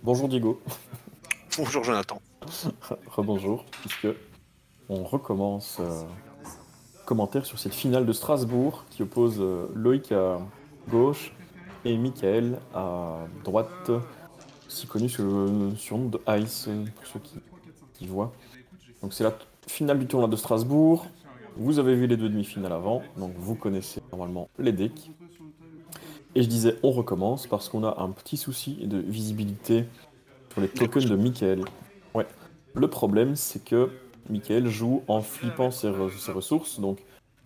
Bonjour Diego. Bonjour Jonathan. Rebonjour, puisque on recommence commentaire sur cette finale de Strasbourg qui oppose Loïc à gauche et Michael à droite, aussi connu sous le surnom de Ice, pour ceux qui voient. Donc c'est la finale du tournoi de Strasbourg. Vous avez vu les deux demi-finales avant, donc vous connaissez normalement les decks. Et je disais on recommence parce qu'on a un petit souci de visibilité sur les tokens de Michael. Ouais. Le problème, c'est que Michael joue en flippant ses ressources, donc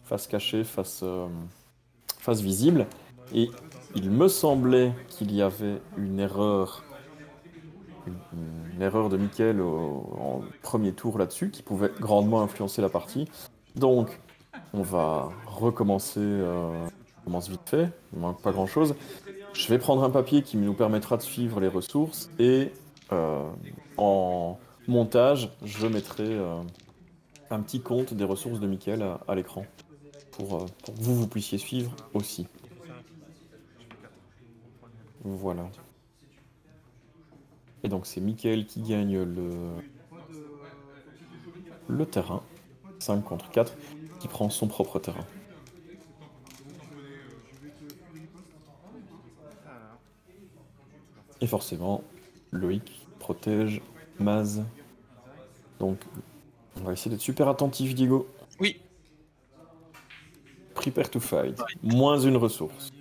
face cachée, face visible. Et il me semblait qu'il y avait une erreur de Michael en premier tour là-dessus, qui pouvait grandement influencer la partie. Donc, on va recommencer. On commence vite fait, il ne manque pas grand-chose. Je vais prendre un papier qui nous permettra de suivre les ressources et en montage, je mettrai un petit compte des ressources de Mickaël à l'écran pour que vous puissiez suivre aussi. Voilà. Et donc c'est Mickaël qui gagne le terrain, 5 contre 4, qui prend son propre terrain. Et forcément, Loïc protège Maz. Donc on va essayer d'être super attentif, Diego. Oui. Prepare to fight. Moins une ressource.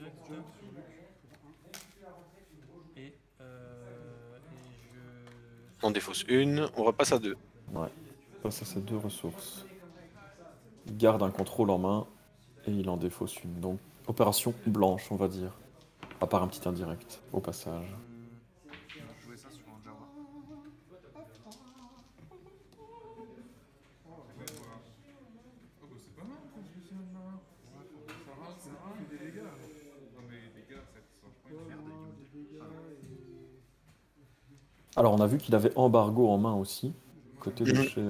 On en défausse une, on repasse à deux. Ouais. Passe à ces deux ressources. Il garde un contrôle en main et il en défausse une. Donc opération blanche, on va dire. À part un petit indirect au passage. Alors on a vu qu'il avait embargo en main aussi, côté de chez...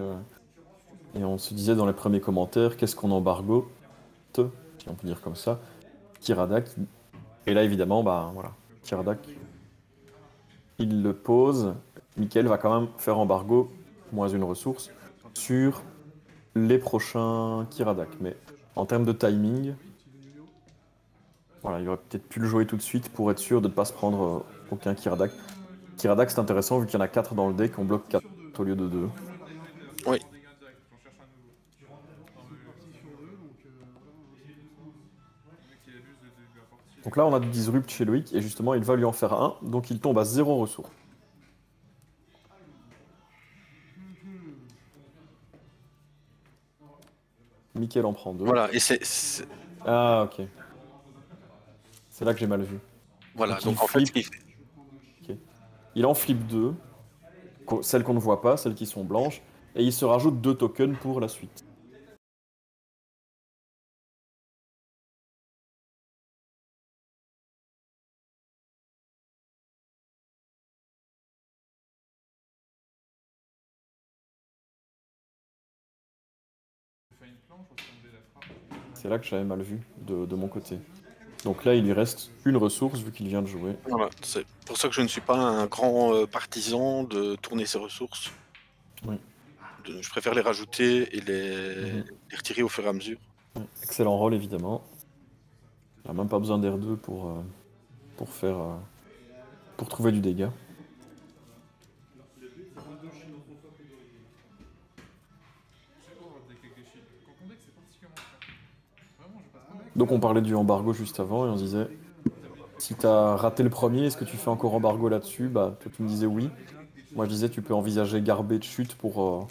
Et on se disait dans les premiers commentaires, qu'est-ce qu'on embargo si on peut dire comme ça. Kiradak. Et là évidemment, bah voilà. Kiradak, il le pose. Mickaël va quand même faire embargo, moins une ressource, sur les prochains Kiradak. Mais en termes de timing, voilà, il aurait peut-être pu le jouer tout de suite pour être sûr de ne pas se prendre aucun Kiradak. Kiradak, c'est intéressant vu qu'il y en a 4 dans le deck, on bloque 4 au lieu de 2. Oui. Donc là, on a du disrupt chez Loïc, et justement, il va lui en faire un, donc il tombe à 0 ressources. Mickaël en prend 2. Voilà, et c'est... Ah, ok. C'est là que j'ai mal vu. Voilà, Donc donc en fait, flip. Okay. Il en flip 2, celles qu'on ne voit pas, celles qui sont blanches, et il se rajoute 2 tokens pour la suite. C'est là que j'avais mal vu de mon côté. Donc là, il lui reste une ressource vu qu'il vient de jouer. Voilà, c'est pour ça que je ne suis pas un grand partisan de tourner ses ressources. Oui. Je préfère les rajouter et les retirer au fur et à mesure. Ouais. Excellent rôle, évidemment. Il n'a même pas besoin d'R2 pour trouver du dégât. Donc on parlait du embargo juste avant et on se disait, si t'as raté le premier, est-ce que tu fais encore embargo là-dessus? Bah toi tu me disais oui. Moi je disais tu peux envisager garber de chute pour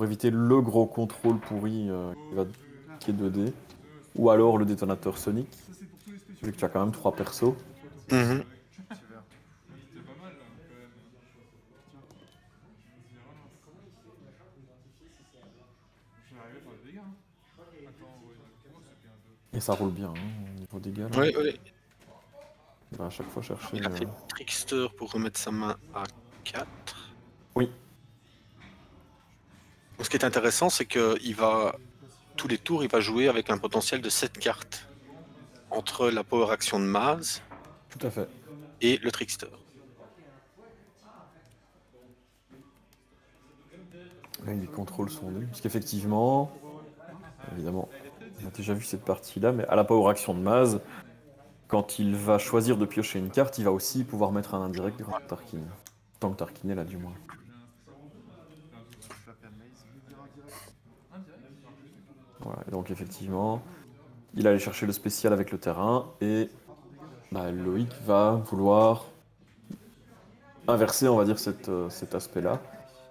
éviter le gros contrôle pourri qui est 2D. Ou alors le détonateur Sonic, vu que tu as quand même 3 persos. Et ça roule bien hein, au niveau dégâts. Oui, oui. Il va à chaque fois chercher... Il a fait Trickster pour remettre sa main à 4. Oui. Ce qui est intéressant, c'est que tous les tours, il va jouer avec un potentiel de 7 cartes. Entre la power action de Maz Tout à fait. et le Trickster. Là, il contrôle son nez. Parce qu'effectivement, évidemment, on a déjà vu cette partie-là, mais à la power action de Maz, quand il va choisir de piocher une carte, il va aussi pouvoir mettre un indirect grâce à Tarkin. Tant que Tarkin est là, du moins. Voilà, et donc effectivement, il allait chercher le spécial avec le terrain, et bah, Loïc va vouloir inverser, on va dire, cet aspect-là.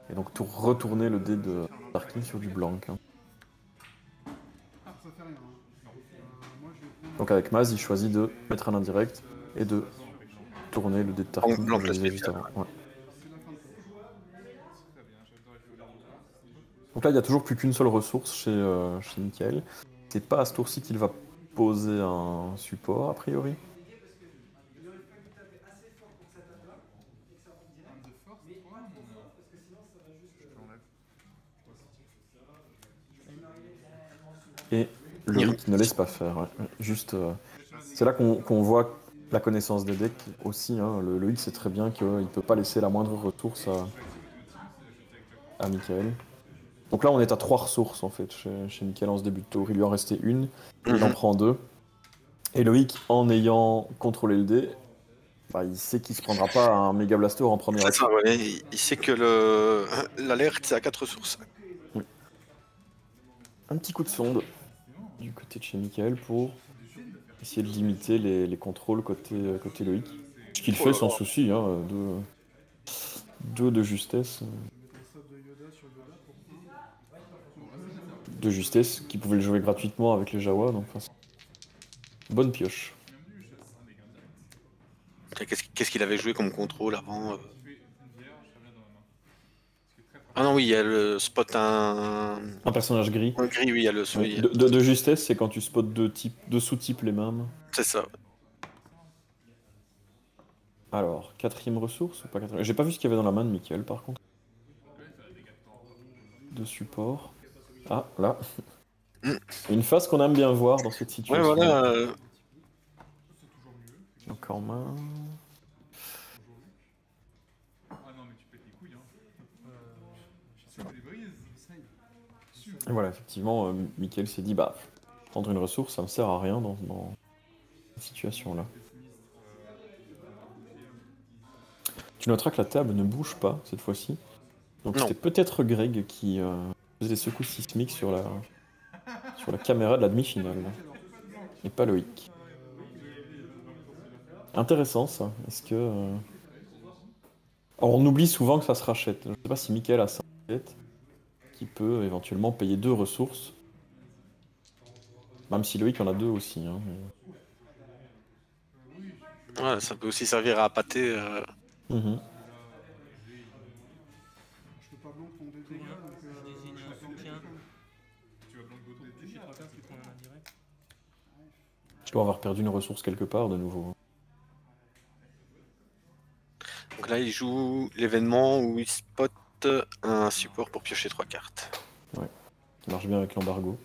Et donc tout retourner le dé de Tarkin sur du blanc. Hein. Donc avec Maz, il choisit de mettre un indirect et de tourner le dé de Tarkin, Blanc, comme je le le disais juste spécial. avant. Ouais. Donc là, il n'y a toujours plus qu'une seule ressource chez Michael. C'est pas à ce tour-ci qu'il va poser un support, a priori. Et Loïc ne laisse pas faire. Ouais. Juste, c'est là qu'on voit la connaissance des decks aussi. Hein. Le Loïc sait très bien qu'il ne peut pas laisser la moindre ressource à Michael. Donc là, on est à 3 ressources en fait chez Michael en ce début de tour. Il lui en restait une, il en prend 2. Et Loïc, en ayant contrôlé le dé, bah, il sait qu'il se prendra pas un méga blaster en première C'est action. ça, ouais. Il sait que l'alerte, c'est à 4 ressources. Oui. Un petit coup de sonde du côté de chez Michael pour essayer de limiter les contrôles côté Loïc. Ce qu'il fait sans souci, hein, deux de justesse. De justesse, qui pouvait le jouer gratuitement avec les Jawa, donc enfin, bonne pioche. Qu'est-ce qu'il avait joué comme contrôle avant Ah non, oui, il y a le spot un personnage gris. gris, oui, il y a le Oui. oui. De justesse, c'est quand tu spots deux sous-types les mêmes. C'est ça. Alors, quatrième ressource ou pas quatrième? J'ai pas vu ce qu'il y avait dans la main de Michael par contre. De support. Ah, là. Une phase qu'on aime bien voir dans cette Ouais, situation. voilà. Donc en main. Et voilà, effectivement, Michael s'est dit, bah, prendre une ressource, ça me sert à rien dans cette situation-là. Tu noteras que la table ne bouge pas cette fois-ci. Donc c'était peut-être Greg qui faisait des secousses sismiques sur la caméra de la demi-finale. Et pas Loïc. Intéressant ça. Est-ce que. Alors, on oublie souvent que ça se rachète. Je ne sais pas si Michael a ça en tête, qui peut éventuellement payer 2 ressources. Même si Loïc en a 2 aussi. Hein. Ouais, ça peut aussi servir à appâter. Mhm. Je dois avoir perdu une ressource quelque part de nouveau. Donc là, il joue l'événement où il spot un support pour piocher 3 cartes. Ouais, ça marche bien avec l'embargo.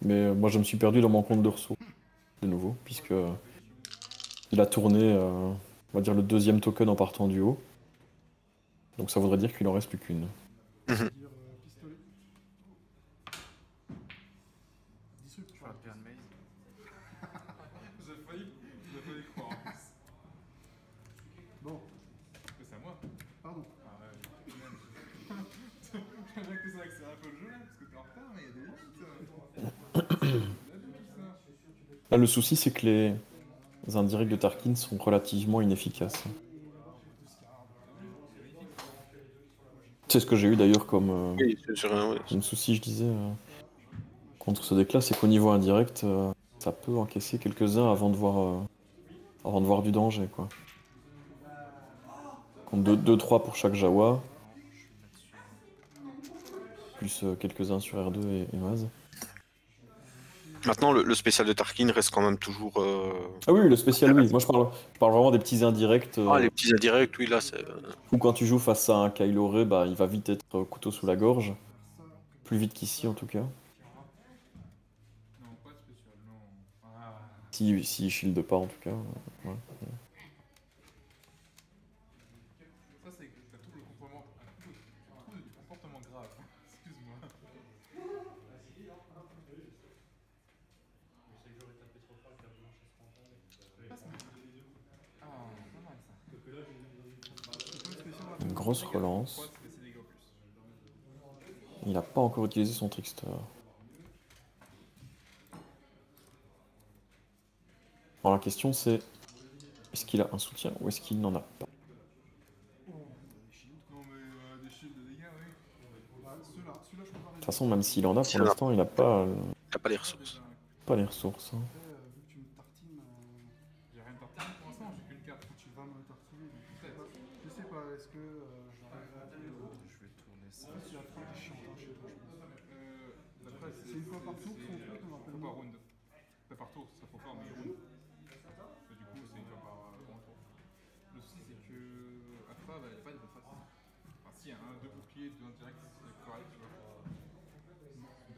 Mais moi je me suis perdu dans mon compte de ressources, de nouveau, puisque il a tourné, on va dire, le deuxième token en partant du haut. Donc ça voudrait dire qu'il en reste plus qu'une. Bon. C'est à moi. Pardon. J'aimerais que ça accélère un peu le jeu là, parce que t'es en retard, mais il y a des limites. Là, le souci, c'est que les indirects de Tarkin sont relativement inefficaces. C'est ce que j'ai eu d'ailleurs comme, Oui, c'est sur un. comme souci, je disais, contre ce deck-là, c'est qu'au niveau indirect, ça peut encaisser quelques-uns avant de voir du danger, quoi. Compte 2-3 pour chaque Jawa, plus quelques-uns sur R2 et Maz. Maintenant, le spécial de Tarkin reste quand même toujours. Ah oui, le spécial, oui. Moi, je parle vraiment des petits indirects. Ah, les petits indirects, oui, là, c'est. Ou quand tu joues face à un Kylo Ren, bah, il va vite être couteau sous la gorge. Plus vite qu'ici, en tout cas. Non, pas de spécial, non. Si il shield pas, en tout cas. Ouais. Ça, c'est que t'as tout le comportement. grosse relance. Croix, c'est des dégâts en plus. Il n'a pas encore utilisé son Trickster. Alors la question c'est, est-ce qu'il a un soutien ou est-ce qu'il n'en a pas? Non, mais des shields de dégâts, oui. Celui-là, je peux pas. De toute façon, même s'il en a, S'il pour en a l'instant, il n'a pas, Il a pas les ressources. pas les ressources. Hein. Vu que tu me tartines, J'ai rien tartiné pour l'instant, j'ai qu'une carte. tu vas me tartiner. Peut-être. Je sais pas, est-ce que j'arrive à. Je vais tourner ça. Si la frappe est chiante chez toi, je pense. Après, C'est une fois par tour son truc, on faut rappelle par moi. round. Pas par tour, ça faut faire, mais round. Et du coup, c'est une fois par grand tour. Le souci, c'est que Afra, elle a pas de face. Enfin, si, il y a un, deux boucliers, deux indirects, c'est correct, tu vois.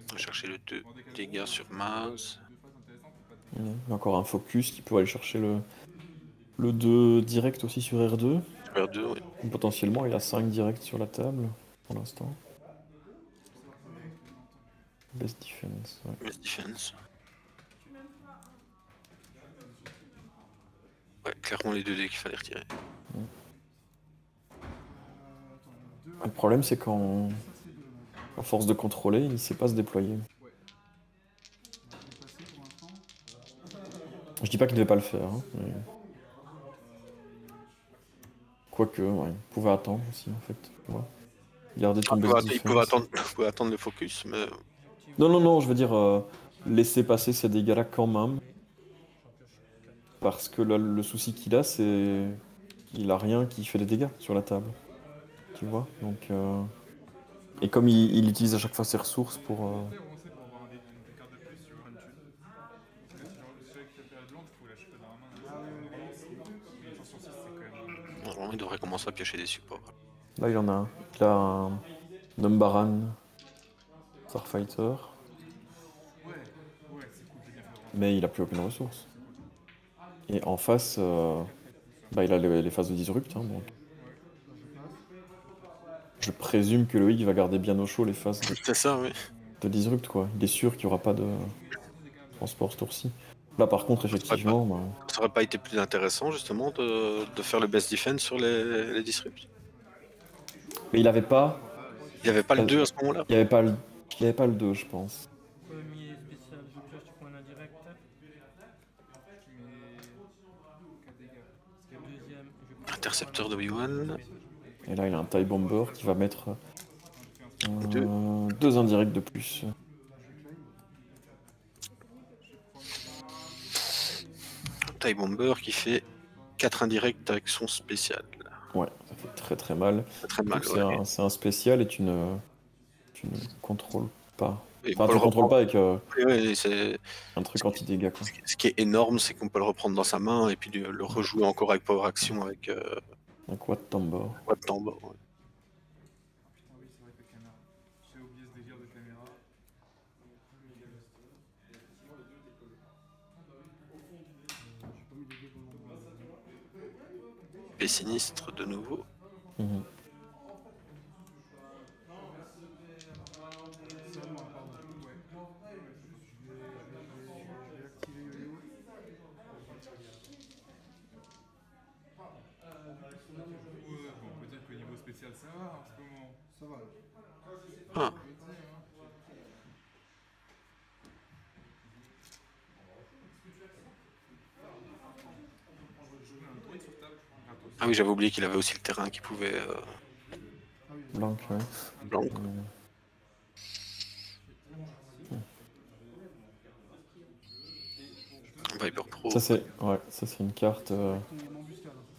On va chercher le 2 Bon, dès qu'elle dégâts roule, sur deux Maz. phases intéressantes, c'est pas de Il y a encore un focus qui peut aller chercher le 2 direct aussi sur R2. Sur 2, oui. Et potentiellement, il a 5 directs sur la table pour l'instant. Best defense. Ouais. Best defense. Ouais, clairement les 2 dés qu'il fallait retirer. Le problème, c'est qu'en à force de contrôler, il ne sait pas se déployer. Je dis pas qu'il ne devait pas le faire. Hein, mais... Quoique, ouais, il pouvait attendre aussi, en fait. Ouais. Garder ton best Il defense. pouvait attendre le focus, mais Non, je veux dire, laisser passer ces dégâts-là quand même. Parce que là, le souci qu'il a, c'est qu'il a rien qui fait des dégâts sur la table. Tu vois, donc... Et comme il utilise à chaque fois ses ressources pour... peut avancer pour avoir des cartes de plus sur une thune. Parce que si avec la période lente, il faut lâcher pas dans la main. Mais une chance sur 6, c'est quand même. normalement il devrait commencer à piocher des supports. Là, il en a un. Il a un Numbaran Starfighter, Ouais, c'est cool, j'ai bien fait. mais il a plus aucune ressource. Et en face, il a les phases de disrupt, hein, donc... Je présume que Loïc va garder bien au chaud les phases C'est ça, oui. de disrupt, quoi. Il est sûr qu'il n'y aura pas de transport ce tour-ci. Là, par contre, effectivement... bah, Ça aurait pas été plus intéressant justement de faire le best defense sur les disrupts. Mais il avait pas... Il avait pas le 2 à ce moment-là. Il n'y avait pas le 2, je pense. Premier spécial, je pioche, tu prends un indirect. Deuxième, je prends Intercepteur de Obi-Wan. Et là, il a un TIE Bomber qui va mettre 2 indirects de plus. TIE Bomber qui fait 4 indirects avec son spécial. Ouais, ça fait très très mal. C'est très mal. C'est Ouais. un spécial et tu ne contrôles pas. Et Enfin, on peut tu le contrôles reprendre. pas avec Ouais, c'est... un truc anti-dégâts, quoi. Ce qui est énorme, c'est qu'on peut le reprendre dans sa main et puis le rejouer encore avec Power Action avec Un quad tambor. Quad Tambor. Ouais. Putain, oui, c'est vrai que la caméra. J'ai oublié ce délire de caméra. Et sinistre de nouveau. Mhm. Ouais, bon, on peut dire que niveau spécial, ça va en ce moment. Ça va. Ah. Ah oui, j'avais oublié qu'il avait aussi le terrain qui pouvait... Blanc, ouais. Blanc. Viper Pro. Ça c'est une carte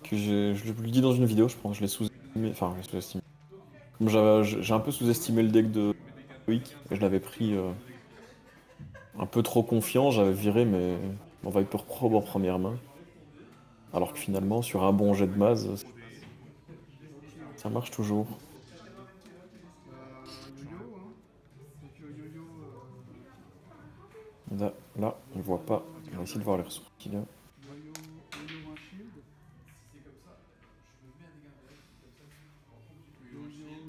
que je le dis dans une vidéo, je pense, je l'ai sous-estimé. Enfin, je l'ai sous-estimé. Comme j'ai un peu sous-estimé le deck de Loïc, et je l'avais pris un peu trop confiant, j'avais viré mon Viper Pro en première main. Alors que finalement, sur un bon jet de Maz, ça marche toujours. Là, on voit pas. On va essayer de voir les ressources qu'il a.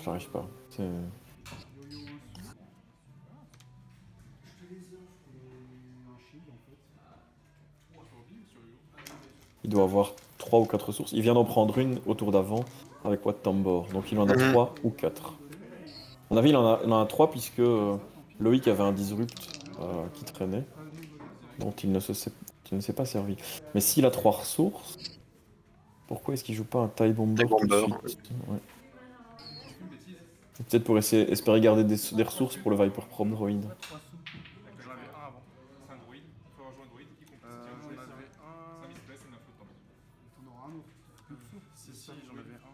J'arrive pas. Il doit avoir 3 ou 4 ressources. Il vient d'en prendre une au tour d'avant. avec Wat Tambor. Donc il en a Mhm. 3 ou 4. À mon avis, il en a 3 puisque Loïc avait un Disrupt qui traînait, dont il ne s'est pas servi. Mais s'il a 3 ressources, pourquoi est-ce qu'il joue pas un TIE Bomber TIE tout de Bomber, suite? Ouais. Peut-être pour espérer garder des ressources pour le Viper Prop Droid. 3 sous. J'en avais un avant. C'est un droïde. Il faut rejoindre un droïde qui compte. J'en avais C'est un. un misplace et un flottant. T'en auras un autre. Si, j'en avais un.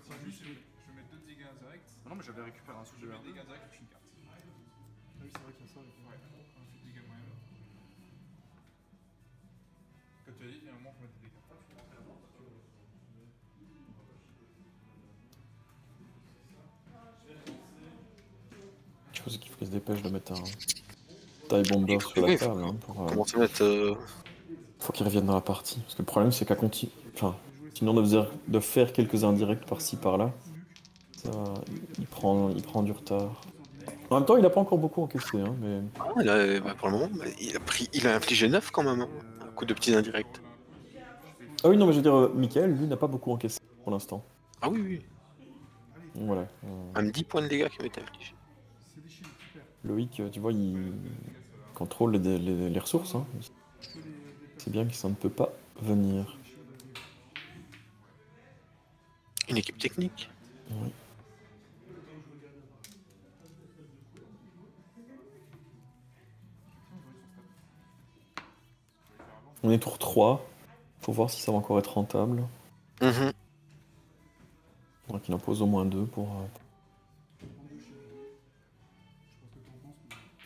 Si juste, je vais mettre 2 dégâts indirects. Ah non, mais j'avais récupéré un sous Je de mets des dégâts indirects, je touche une carte. Ah oui, c'est vrai qu'il y a ça avec. Ouais, ensuite dégâts moyens. Comme tu as dit, il y a un moment, il faut mettre des dégâts. Je pense qu'il faut qu'il se dépêche de mettre un TIE Bomber sur la Oui, table. Hein, pour, commence à mettre. faut qu'il revienne dans la partie. Parce que le problème, c'est qu'à continuer. Enfin, sinon, de faire quelques indirects par-ci par-là, ça, il prend du retard. En même temps, il a pas encore beaucoup encaissé, hein, mais Bah, pour le moment, bah, il a infligé 9 quand même, hein. Un coup de petits indirects. ah oui, non, mais je veux dire, Michael, lui, n'a pas beaucoup encaissé pour l'instant. Ah oui, oui. Donc, voilà. Même 10 points de dégâts qui ont été infligés. C'est des shields, super. Loïc, tu vois, il contrôle les ressources. Hein. C'est bien que ça ne peut pas venir. Une équipe technique. Oui. On est tour 3. Faut voir si ça va encore être rentable. Mhm. Donc il en pose au moins 2 pour.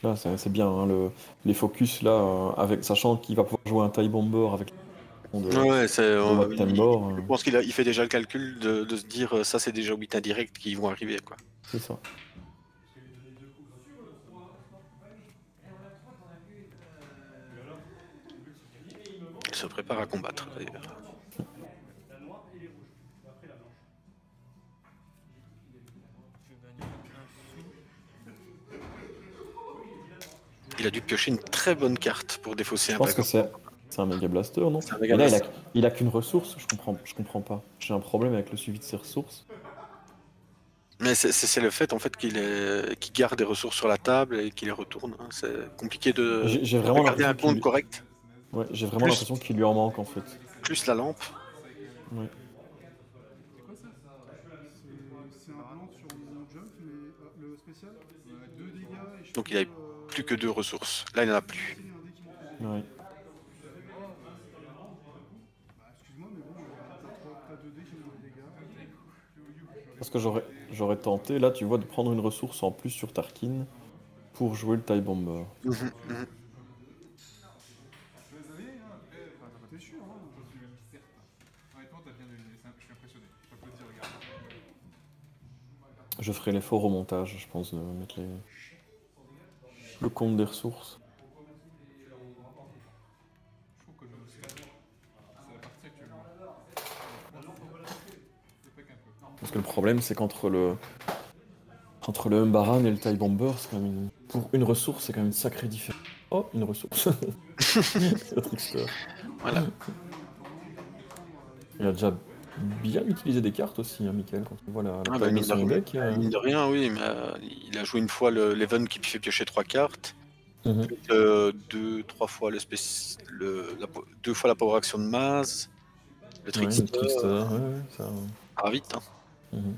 Là, c'est bien, hein, les focus là, sachant qu'il va pouvoir jouer un TIE Bomber avec Ouais, Wat Tambor, je pense qu'il fait déjà le calcul de se dire ça c'est déjà 8 indirects qui vont arriver quoi. c'est ça. Il se prépare à combattre d'ailleurs. Je vais gagner un sou. Il a dû piocher une très bonne carte pour défausser Je un pense que Viper. c'est un Mega Blaster, non? C'est un Mais Mega là, Blaster. il a qu'une ressource, je comprends pas. J'ai un problème avec le suivi de ses ressources. Mais c'est le fait en fait qu'il garde des ressources sur la table et qu'il les retourne, hein. C'est compliqué de J'ai vraiment garder un l'impression compte correct. Ouais, j'ai vraiment Plus- l'impression qu'il lui en manque en fait. Plus la lampe. Ouais. C'est quoi ça? C'est un blanc sur mon jump, mais le spécial 2 dégâts et je Donc peux, il a plus que 2 ressources. Là il en a plus. tirer un dé qui monte les dégâts. Ouais. Bah, excuse-moi, mais bon, t'as 2 dés qui montent les dégâts. Parce que j'aurais tenté, là tu vois, de prendre une ressource en plus sur Tarkin pour jouer le TIE Bomber. Mhm, mhm. T'es sûr, hein? J'en suis même certain. Honnêtement, t'as bien deviné. Je suis impressionné. Je peux te dire, regarde. Je ferai l'effort au montage, je pense, de mettre le compte des ressources. Je trouve que c'est la partie actuellement. C'est pas qu'un peu. Parce que le problème, c'est qu'entre le Umbaran et le TIE Bomber, c'est quand même pour une ressource, c'est quand même une sacrée différence. Oh, une ressource. C'est le trickster. Voilà. Il a déjà bien utilisé des cartes aussi, hein, Michael, quand on voit la Ah, bah, taille de mine de son rien. deck. Mine de rien, oui, mais il a joué une fois l'Even qui fait piocher 3 cartes. Mhm. 2-3 fois deux fois la power action de Maz. Le Ouais, trickster. le trickster, ouais, ça. Ça va vite, hein. Mhm.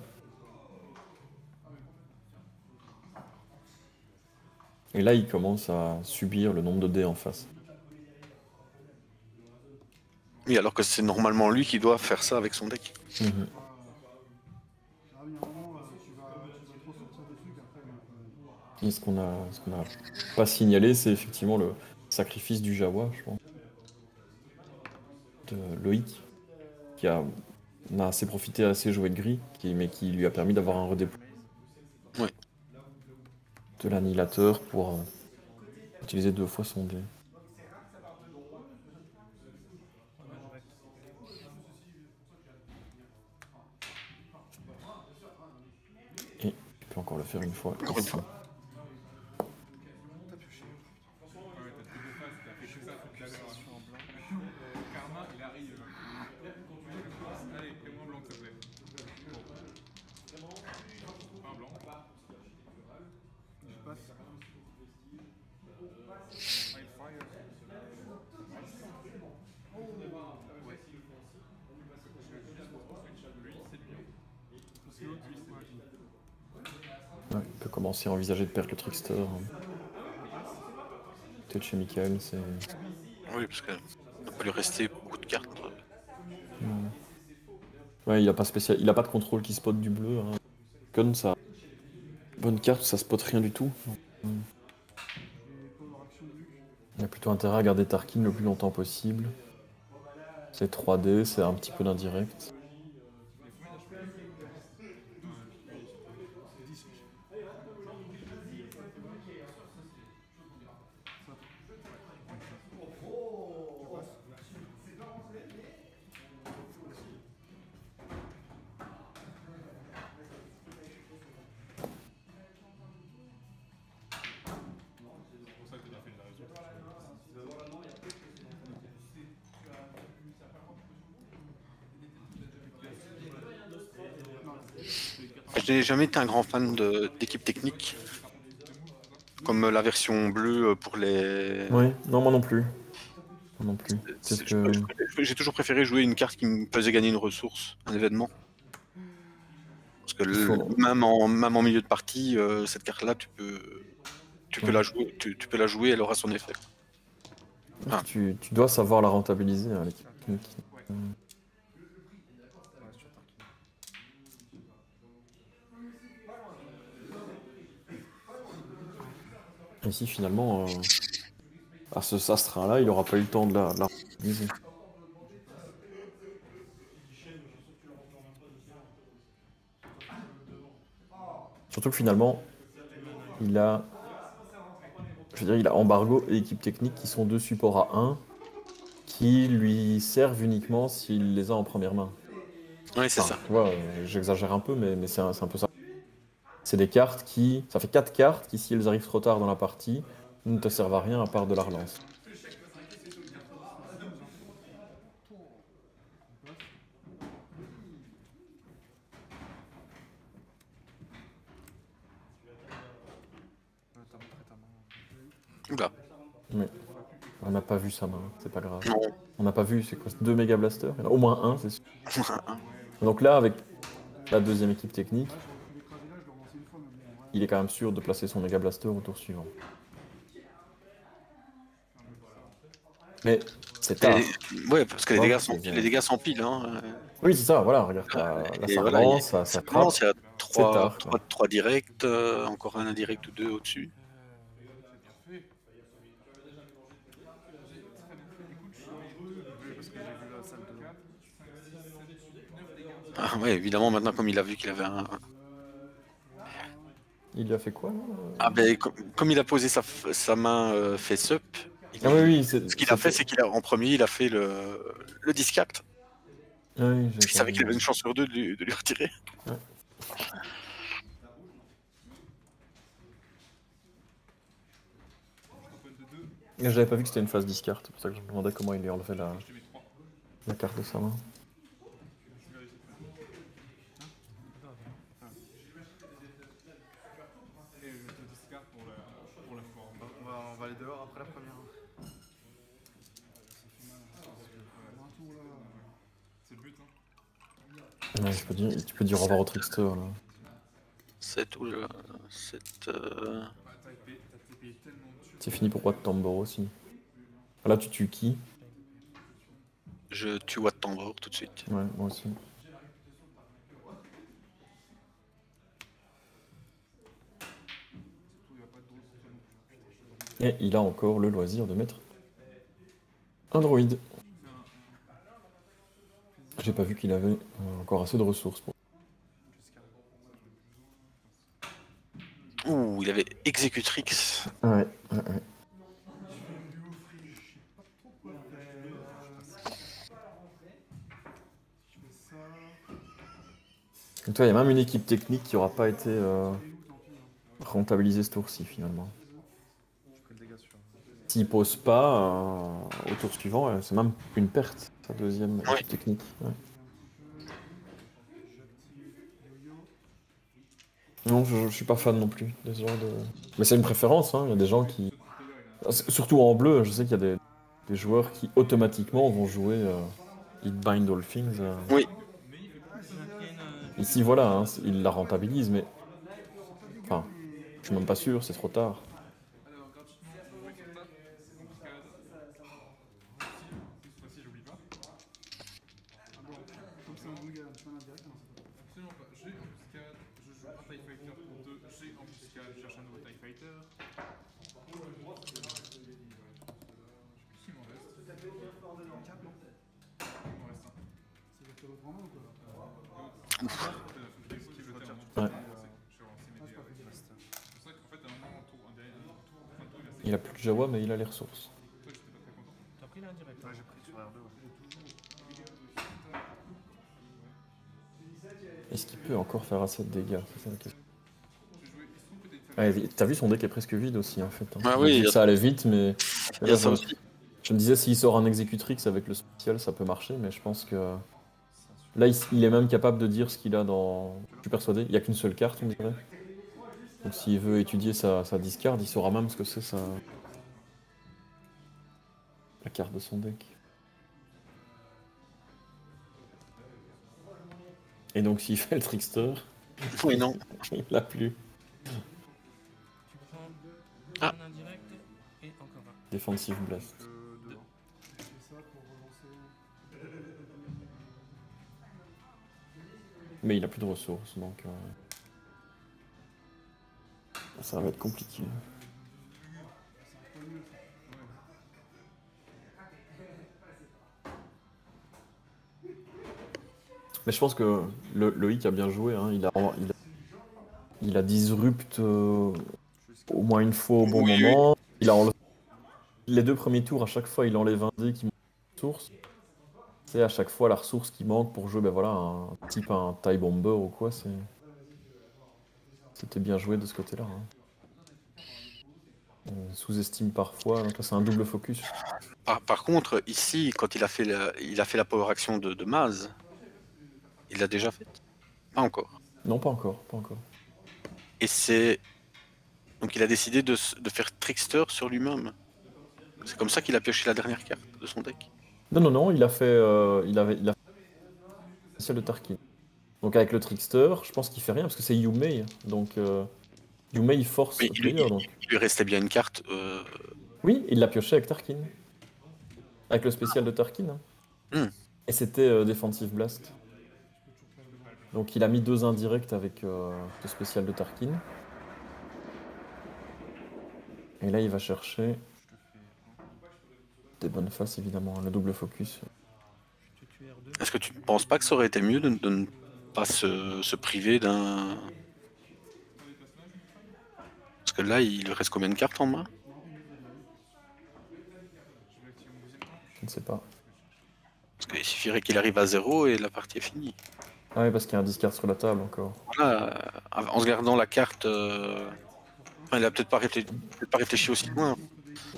Et là, il commence à subir le nombre de dés en face. Oui, alors que c'est normalement lui qui doit faire ça avec son deck. Mhm. Ah oui, à un moment, tu vas trop sortir des trucs après. Et ce qu'on a pas signalé, c'est effectivement le sacrifice du Jawa, je pense. De Loïc, qui a assez profité, assez joué de gris, mais qui lui a permis d'avoir un redéploiement Ouais. de l'annihilateur pour utiliser 2 fois son dé. Et tu peux encore le faire une fois. Encore une ici. fois. Ouais, t'as fait 2 phases, t'as fait que ça toute la Karma, il arrive. Allez, fais-moi blanc, s'il te plaît. passe. Wildfire. Ouais. Lui, c'est bien. Parce que l'autre, Ouais, il peut commencer à envisager de perdre le Trickster. Peut-être chez Michael, c'est... Oui, parce que il peut lui rester beaucoup de cartes. Ouais, il a pas il a pas de contrôle qui spot du bleu. Hein. Con, ça... Bonne carte, ça spot rien du tout. et power action Luc. Il a plutôt intérêt à garder Tarkin le plus longtemps possible. C'est 3D, c'est un petit peu d'indirect. 10. C'est pour ça que t'as fait de la réseau. Je n'ai jamais été un grand fan d'équipe technique, comme la version bleue pour les... Oui, non, moi non plus. Moi non plus. C'est que... J'ai toujours préféré jouer une carte qui me faisait gagner une ressource, un événement. Parce que même en milieu de partie, cette carte-là, tu peux la jouer, tu peux la jouer, elle aura son effet. Ah. Tu dois savoir la rentabiliser, hein, l'équipe technique. Ouais, sur Tarkin. Ici, finalement, à ce Sastrin-là, il aura pas eu le temps de la rentabiliser. Surtout que finalement, il a... Je veux dire, il a embargo et équipe technique qui sont deux supports à 1 qui lui servent uniquement s'il les a en première main. Oui, c'est Enfin, ça. tu vois, j'exagère un peu, mais c'est un peu ça. C'est des cartes qui... Ça fait 4 cartes qui, si elles arrivent trop tard dans la partie, ne te servent à rien à part de la relance. T'as montré ta main. Oula. Mais on n'a pas vu sa main, c'est pas grave. Non. On n'a pas vu, c'est quoi, 2 méga blasters? Il y en a au moins un, c'est sûr. Donc là, avec la deuxième équipe technique, Là, j'aurais pu l'écraser là, je dois relancer une fois, mais bon, en vrai. il est quand même sûr de placer son méga blaster au tour suivant. Mais c'est tard. Ouais, parce que Ouais, les dégâts s'empilent. Hein. Oui, c'est ça, voilà, regarde, là, Et ça voilà, relance, ça frappe. commence, il y a tard, quoi. 3 directs, encore un indirect ou 2 au-dessus. Oui, parce que j'ai vu la salle de... Ah, ouais, évidemment, maintenant, comme il a vu qu'il avait un... Il lui a fait quoi là Ah ben, comme il a posé sa main face-up, Ah oui, oui, ce qu'il a fait, c'est qu'en premier, il a fait le discard. Ah oui, Parce qu'il savait qu'il avait une chance sur 2 de lui retirer. Ouais. J'avais pas vu que c'était une phase discard, c'est pour ça que je me demandais comment il lui enlevait la carte de sa main. Et je te discard pour la forme. On va aller dehors après la première. C'est le but, hein. Ouais, tu peux dire au revoir au trickster là. C'est tout le... T'as payé tellement de thunes. C'est fini pour Wat Tambor aussi. Là tu tues qui? Je tue Wat Tambor tout de suite. Ouais, moi aussi. Et il a encore le loisir de mettre un droïde. J'ai pas vu qu'il avait encore assez de ressources pour... Ouh, il avait Executrix. Ouais. Donc toi, il y a même une équipe technique qui aura pas été rentabilisée ce tour-ci finalement. S'il pose pas au tour suivant, c'est même une perte, sa deuxième équipe technique. Ouais. Non, je suis pas fan non plus de ce genre de... Mais c'est une préférence, hein. Il y a des gens qui... Surtout en bleu, je sais qu'il y a des joueurs qui automatiquement vont jouer Hitbind All Things. Oui, Ici, voilà, hein, il la rentabilise, mais... Enfin, je suis même pas sûr, c'est trop tard. Alors, gratuitement, vous pouvez faire ça. Embuscade. Cette fois-ci, j'oublie pas. Ah bon, comme c'est un bon gars, c'est un indirect, non, c'est pas. Absolument pas. J'ai embuscade, je joue un TIE Fighter pour 2, j'ai embuscade, je cherche un nouveau TIE Fighter. Je sais plus s'il m'en reste. 4, non. Il m'en reste un. C'est le l'autre en main ou quoi? Faut que j'esquive le terme. Ouais. Je vais relancer mes Ah, c'est pas dégâts. fait. C'est pour ça qu'en fait, à un moment, un tour, fin de tour, il a Il a plus de Jawa, mais il a les ressources. Toi, j'étais pas très content. T'as pris l'indirect. Ouais, j'ai pris sur R2. Ouais. Est-ce qu'il peut encore faire assez de dégâts? C'est ça la question. J'ai joué, il se trouve que t'as une famille. Ouais, t'as vu, son deck est presque vide aussi, en fait. Hein. Ah On oui, dit il y que a- ça allait vite, mais... il y a ça Là, aussi. je me disais, s'il sort un Executrix avec le spécial, ça peut marcher, mais je pense que... Là, il est même capable de dire ce qu'il a dans... Je suis persuadé, il n'y a qu'une seule carte, on dirait. Donc s'il veut étudier sa discard, il saura même ce que c'est la carte de son deck. Et donc s'il fait le Trickster, Oui, non. il l'a plus. Tu prends Ah. un indirect et encore un. Defensive Blast. Devant. Je fais ça pour relancer. Mais il a plus de ressources, donc... Ça va être compliqué. Mais je pense que Loïc a bien joué, hein. Il a disrupt au moins une fois au bon Oui, oui. moment. Il a enlevé les 2 premiers tours, à chaque fois il enlève un dé qui manque de ressources. C'est à chaque fois la ressource qui manque pour jouer, ben voilà, un TIE Bomber ou quoi, c'était bien joué de ce côté-là. Hein. On sous-estime parfois, donc là c'est un double focus. Par contre, ici, quand il a fait la power action de Maz, il l'a déjà faite? Pas encore. Non, pas encore, pas encore. Et c'est... Donc il a décidé de faire Trickster sur lui-même. C'est comme ça qu'il a pioché la dernière carte de son deck. Non, il a fait, il a fait spécial de Tarkin. Donc avec le Trickster, je pense qu'il fait rien parce que c'est Yumei, donc Yumei il force Mais le player, donc... il lui restait bien une carte. Oui, il l'a pioché avec Tarkin. Avec le spécial de Tarkin. Hein. Hmm. Et c'était Defensive Blast. Donc il a mis 2 indirects avec le spécial de Tarkin. Et là il va chercher des bonnes faces évidemment, le double focus. Je te tue R2. Est-ce que tu ne penses pas que ça aurait été mieux de ne pas se priver d'un... Parce que là, il lui reste combien de cartes en main? Je ne sais pas. Parce qu'il suffirait qu'il arrive à 0 et la partie est finie. Ah oui, parce qu'il y a un discard sur la table encore. Voilà, en se gardant la carte... enfin, il a peut-être pas réfléchi aussi loin.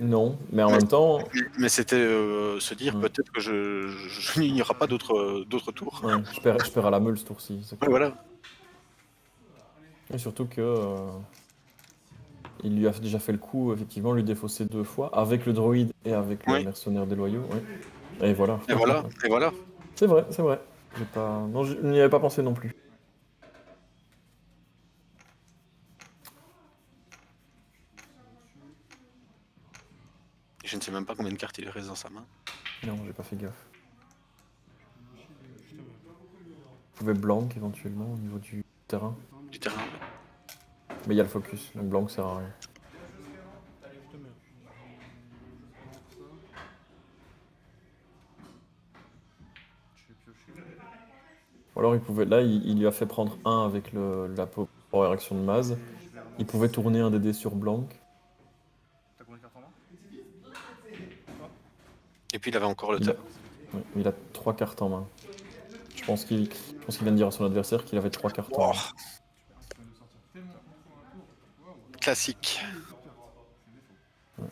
Non, mais en même temps, Mais c'était se dire Ouais. peut-être que il n'y aura pas d'autres tours. ouais, je perds à la meule ce tour-ci. c'est Ouais, clair. voilà. Et surtout que il lui a déjà fait le coup, effectivement, lui défausser 2 fois, avec le droïde et avec le Oui. mercenaire déloyaux. Ouais. Et voilà. Et voilà, et voilà. C'est vrai, c'est vrai. J'ai pas... Non, je n'y avais pas pensé non plus. Je ne sais même pas combien de cartes il reste dans sa main. Non, j'ai pas fait gaffe. Je pouvais blanc éventuellement au niveau du terrain. Du terrain. Mais il y a le focus, donc blanc sert à rien. Je te mets. Je vais piocher. Ou alors il pouvait. Là, il lui a fait prendre 1 avec la power action de Maz. Il pouvait tourner un DD sur blanc. T'as combien de cartes en main? Et puis il avait encore le Il a, terrain. ouais, il a 3 cartes en main. Je pense qu'il vient de dire à son adversaire qu'il avait 3 cartes en Oh, main. classique. Ouais,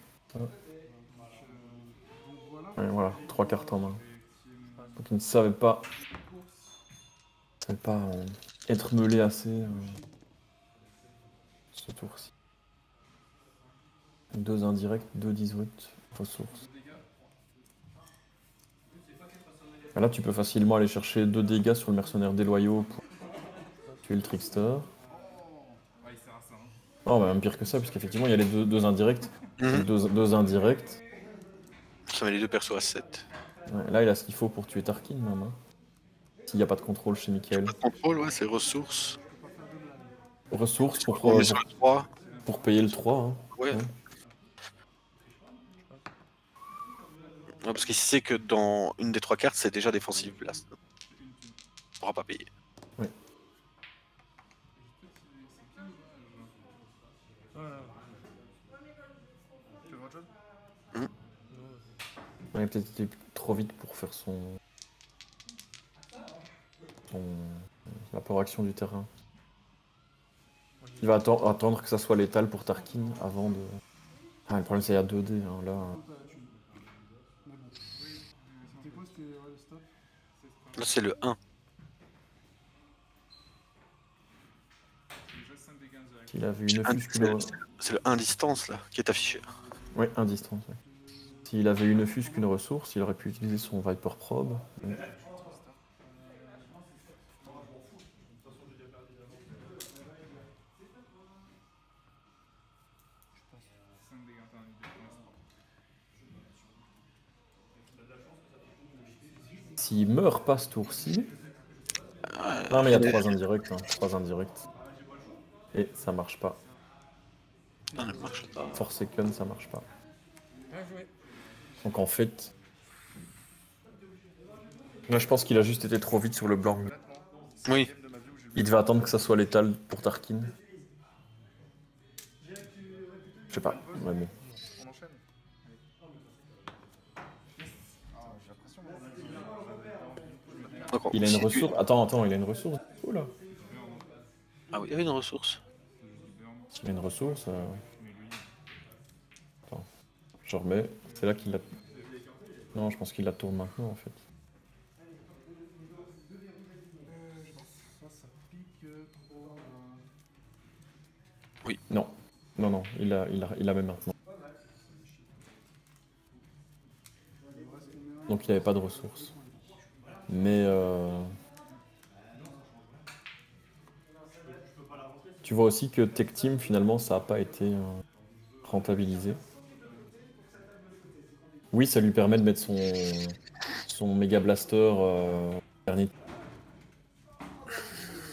voilà, 3 cartes en main. Donc il ne savait pas être mêlé assez. ce tour-ci. 2 indirects, 2 18 ressources. Là, tu peux facilement aller chercher 2 dégâts sur le mercenaire déloyaux pour tuer le trickster. Ouais, il sert à ça. Hein. Oh, bah, même pire que ça, puisqu'effectivement, il y a les deux indirects. Mhm. Deux indirects. Ça met les deux persos à 7. Ouais, là, il a ce qu'il faut pour tuer Tarkin, même. Hein. S'il n'y a pas de contrôle chez Michael. Pas de contrôle, ouais, c'est ressources. Ressources On met sur le 3. pour payer le 3. Hein. Ouais. Ouais. Ouais, parce qu'il sait que dans une des 3 cartes, c'est déjà défensive blast. On pourra pas payer. Ouais, ouais. Tu veux voir autre chose? Non, Il a peut-être été trop vite pour faire la peur action du terrain. Il va attendre que ça soit létal pour Tarkin avant de... Ah, le problème c'est qu'il y a 2 dés, hein, là. Mais bon. C'était quoi? C'était le stop? Là, c'est le 1. Déjà 5 dégâts indirects. S'il avait une fuscule... C'est le 1 distance, là, qui est affiché. Oui, un distance. Ouais. S'il avait une fusque, une ressource, il aurait pu utiliser son Viper Probe. Ouais. Cinq dégâts intermédiaires pour l'instant. S'il meurt pas ce tour-ci... Non mais il y a 3 indirects, hein, 3 indirects. Et ça marche pas. Non, elle marche pas. Forsaken, ça marche pas. bien joué. Donc en fait... Là je pense qu'il a juste été trop vite sur le blanc. Oui. De ma vie où j'ai vu Il devait attendre que ça soit létal pour Tarkin. Je sais pas, ouais, mais... on enchaîne. Ah, j'ai l'impression D'accord. Il a une ressource... Attends, il a une ressource. Oh là. Ah oui, il y avait une ressource. Il a une ressource... Attends, je remets. C'est là qu'il la... Non, je pense qu'il la tourne maintenant en fait. Ça pique pour... Non, il la met maintenant. Donc il avait pas de ressources. Mais tu vois aussi que Tech Team finalement ça n'a pas été rentabilisé. Oui, ça lui permet de mettre son Mega Blaster dernier.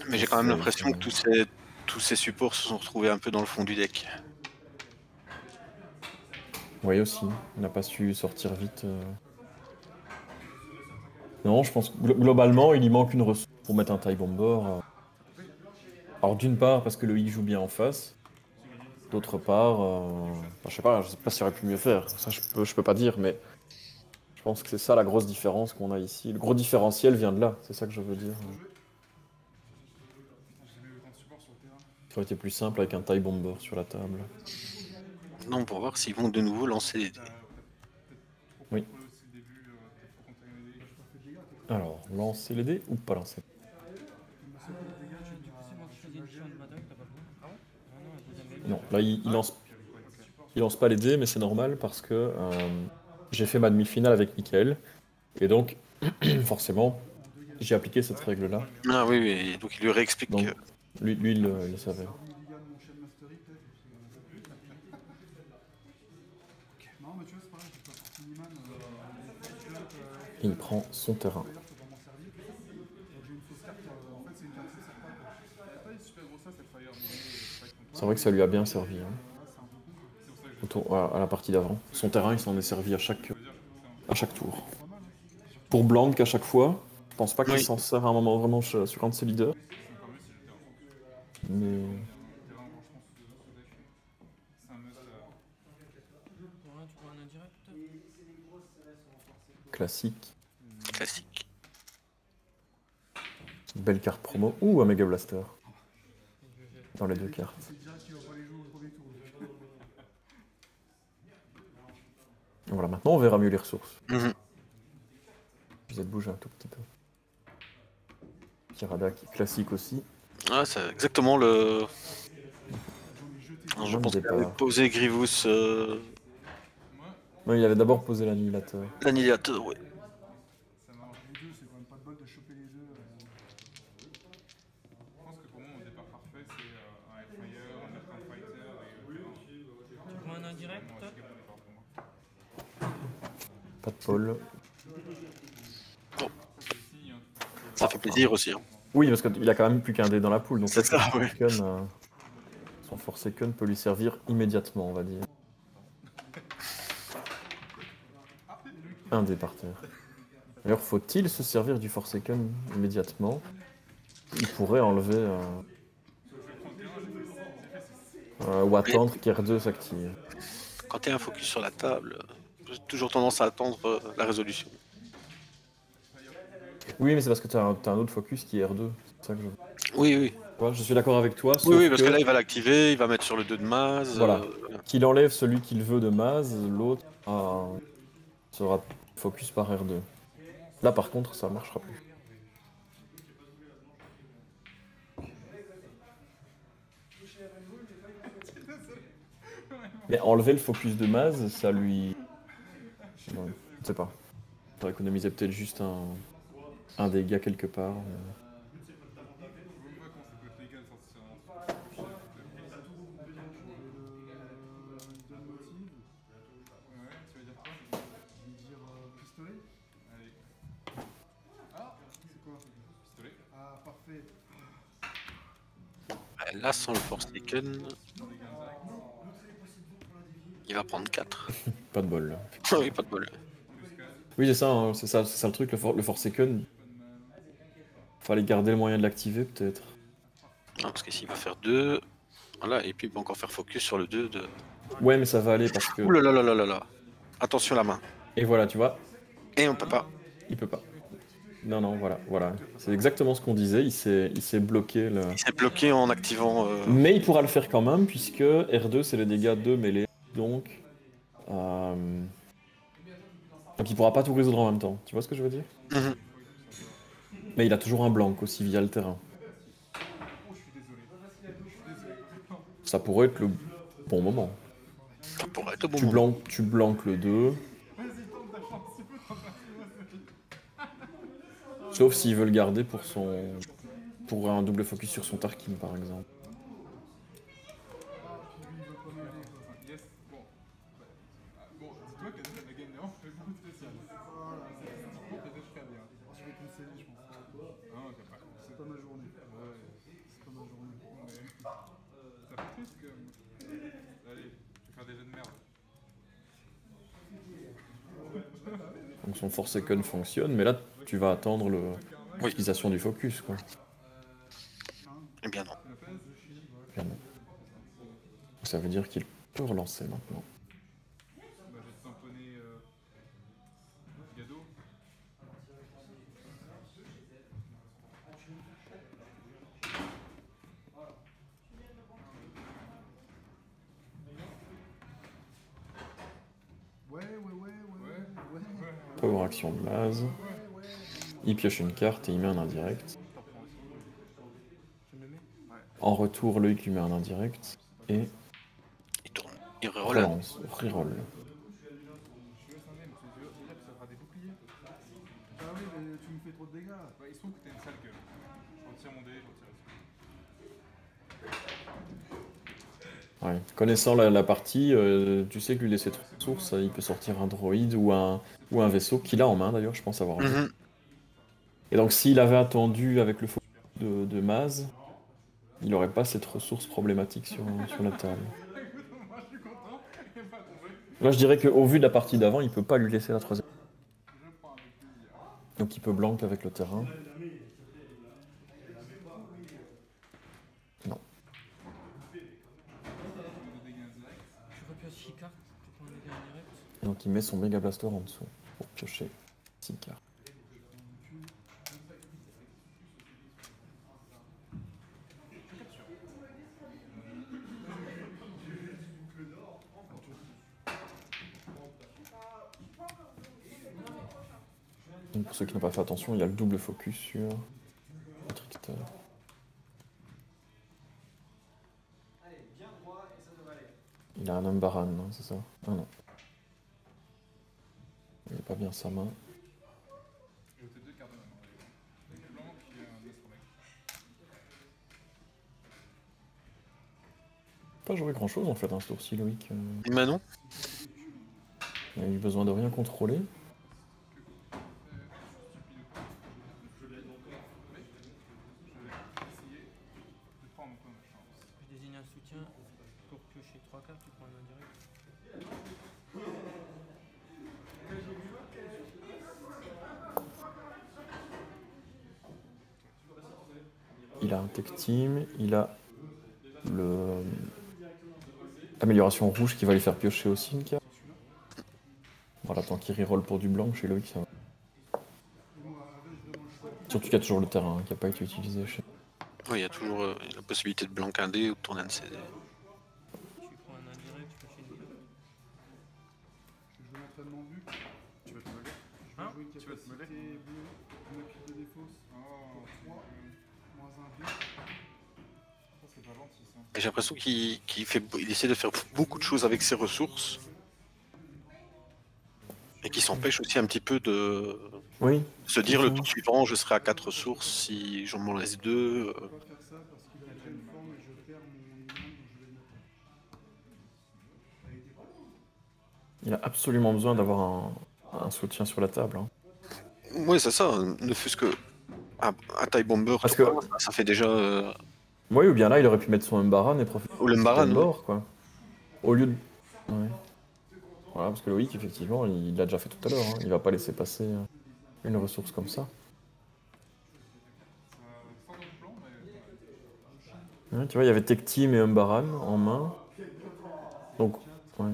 Mais j'ai quand même l'impression que tous ces supports se sont retrouvés un peu dans le fond du deck. Oui aussi, il n'a pas su sortir vite. Non, je pense que globalement il lui manque une ressource pour mettre un TIE Bomber. Alors d'une part parce que le I joue bien en face. D'autre part, je sais pas s'il aurait pu mieux faire. Ça je peux pas dire, mais je pense que c'est ça la grosse différence qu'on a ici. Le gros différentiel vient de là, c'est ça que je veux dire. Ça aurait été plus simple avec un TIE Bomber sur la table. Non, pour voir s'ils vont de nouveau lancer les dés. Oui. Alors, lancer les dés ou pas lancer? Du coup, c'est moi qui choisis une turn battle, t'as pas le goût. Ah ouais? Ah non, la deuxième game. Non, là il lance pas les dés, mais c'est normal parce que j'ai fait ma demi-finale avec Michael. Et donc, forcément, j'ai appliqué cette règle-là. Ah oui, oui, donc il lui réexplique. Donc, lui il le savait. Non, mais tu vois, c'est pareil, je peux faire Miniman. Et il prend son terrain. D'ailleurs, je peux pas m'en servir. Donc j'ai une fausse carte. En fait, c'est une carte qui sert pas. Il n'y a pas une super grosse cette Fire. C'est vrai que ça lui a bien servi. Hein. À la partie d'avant. Son terrain, il s'en est servi à chaque tour. Pour Blanc, à chaque fois, je pense pas qu'il s'en sert à un moment vraiment sur un de ses leaders. Mais... Ouais, tu prends un indirect. Classique. Classique. Belle carte promo. Ouh, un Mega Blaster. Dans les 2 cartes. C'est direct qu'il va pas les jouer au premier tour. Voilà, maintenant on verra mieux les ressources. Mhm. Je vais bouger un tout petit peu. Kirada qui est classique aussi. Ah, c'est exactement le. J'en ai jeté Je Même pense qu'il avait départ. posé Grievous Non, il avait d'abord posé l'annihilateur. l'annihilateur, ouais. Ça marche. Les deux, c'est quand même pas de bol de choper les deux. Je pense que pour moi, mon départ parfait, c'est un Hellfire, un Earthbound Fighter et Tu prends un indirect, moi, toi c'est bon départ pour moi. Pas de pôle. Si, hein, Ça fait plaisir aussi. Hein. Oui, parce qu'il a quand même plus qu'un dé dans la poule. Donc C'est ça, ouais. Son Forsaken peut lui servir immédiatement, on va dire. Un dé par terre. D'ailleurs, faut-il se servir du Forsaken immédiatement? Il pourrait enlever ou attendre qu'R2 s'active. Quand tu as un focus sur la table, j'ai toujours tendance à attendre la résolution. Oui, mais c'est parce que t'as un autre focus qui est R2. C'est ça que je... Oui, oui. Tu vois, je suis d'accord avec toi. Oui, Sauf oui, parce que là, il va l'activer, il va mettre sur le 2 de Maz. Voilà. Qu'il enlève celui qu'il veut de Maz, l'autre sera focus par R2. Là, par contre, ça marchera plus. Mais enlever le focus de Maz, ça lui... Ouais, je sais pas. On va économiser peut-être juste un dégât quelque part. je vois même pas comment ça peut être légal de sortir un truc. Le donne motive. Ouais, tu vas dire quoi? Je vais dire pistolet. Allez. C'est quoi? Pistolet. Ah, parfait. Là, sans le Forsaken, il va prendre 4. Pas de bol, là. Oui, pas de bol. Oui, c'est ça, hein, c'est ça le truc, le Forsaken. Fallait garder le moyen de l'activer, peut-être. Non, parce que s'il va faire 2, voilà, et puis il va encore faire focus sur le 2 de... Ouais, mais ça va aller parce que... Ouh là là là là là là. Attention la main. Et voilà, tu vois, Et on peut pas. il peut pas. Non, non, voilà. C'est exactement ce qu'on disait, il s'est bloqué. Il s'est bloqué en activant... Mais il pourra le faire quand même, puisque R2, c'est les dégâts de mêlée. Donc il pourra pas tout résoudre en même temps. Tu vois ce que je veux dire? Mhm. Mais il a toujours un blanc aussi via le terrain. Oh, je suis désolé. Ça pourrait être le bon moment. Ça pourrait être le bon moment. Tu blanques le 2. Sauf s'il veut le garder pour un double focus sur son Tarkin, par exemple. Yes, bon. Bon, dis-toi que la game d'avant fait beaucoup de spécial. C'était très bien. Je vais conseiller, je pense. Ah, t'as pas C'est pas ma journée. Ouais. C'est pas ma journée. Ça fait triste que... Allez, je vais faire des jeux de merde. Donc son Forsaken fonctionne, mais là, tu vas attendre l'utilisation du focus, quoi. Eh bien non. Clairement. Ça veut dire qu'il peut relancer maintenant. Bah, je vais te tamponner... Gado. Ouais. Power action de base. Il pioche une carte et il met un indirect. En retour, Loïc lui met un indirect. Et Il tourne. Il reroll. relance, reroll. Je suis SNM, c'est dur. Déjà, ça fera des boucliers. Ah oui, mais tu me fais trop de dégâts. Bah, il se trouve que t'as une sale gueule. Je retire mon dé, je retire le Ouais. Connaissant la partie, tu sais que lui laisser 3 ressources, il peut sortir un droïde ou un vaisseau qu'il a en main d'ailleurs, je pense avoir vu. Mhm. Et donc s'il avait attendu avec le focus de Maz, il n'aurait pas cette ressource problématique sur la table. Moi, je suis content. Il n'est pas tombé. Là je dirais qu'au vu de la partie d'avant, il peut pas lui laisser la 3ème. Je prends avec plaisir. Donc il peut blank avec le terrain. Non. Des dégâts indirects. Tu repioches 6 cartes pour prendre un dégât indirect. Et donc il met son Mega Blaster en dessous pour piocher 6 cartes. Donc pour ceux qui n'ont pas fait attention, il y a le double focus sur le Trickster. Il a un Umbaran, non, c'est ça? Ah non. Il n'est pas bien sa main. Je vais voter 2 cartes de main. Avec blanc qui est un astromec. Pas joué grand chose en fait, ce tour-ci, Loïc. Manon. Il a eu besoin de rien contrôler. De prendre un peu ma chance. Je désigne un soutien pour piocher 3 cartes, tu prends un indirect. Il a un tech team, il a le amélioration rouge qui va lui faire piocher aussi une carte. Voilà, tant qu'il reroll pour du blanc chez Loïc, ça va. Surtout qu'il y a toujours le terrain qui n'a pas été utilisé chez. Oui, il y a toujours la possibilité de blanc un dé ou de tourner un CD. Tu prends un indirect, tu pioches une carte. Je vais jouer l'entraînement vu. Tu vas te meuler? Je vais jouer une Tu vas te capacité bleue, une appui de défausse Oh, pour 3, moins un dé. ça c'est pas gentil ça. Et j'ai l'impression qu'il essaie de faire beaucoup de choses avec ses ressources. Et qui s'empêche aussi un petit peu de Oui. se dire le tour suivant, je serai à 4 ressources si j'en m'en laisse 2. Je ne peux pas faire ça parce qu'il a déjà une forme et je perds mon humain dont je vais le mettre. Il a absolument besoin d'avoir un soutien sur la table. Hein. Oui, c'est ça, ne fût-ce que un taille bomber, Parce que- ça fait déjà. Oui, ou bien là, il aurait pu mettre son Umbaran et profiter Ou l'Umbaran, de oui. mort, quoi. Au lieu de. Ouais. Voilà, parce que Loïc, effectivement, il l'a déjà fait tout à l'heure. Hein. Il va pas laisser passer une ressource comme ça. Ça sort dans le plan, mais. Ouais, tu vois, il y avait Tech Team et Umbaran en main. Donc, ouais.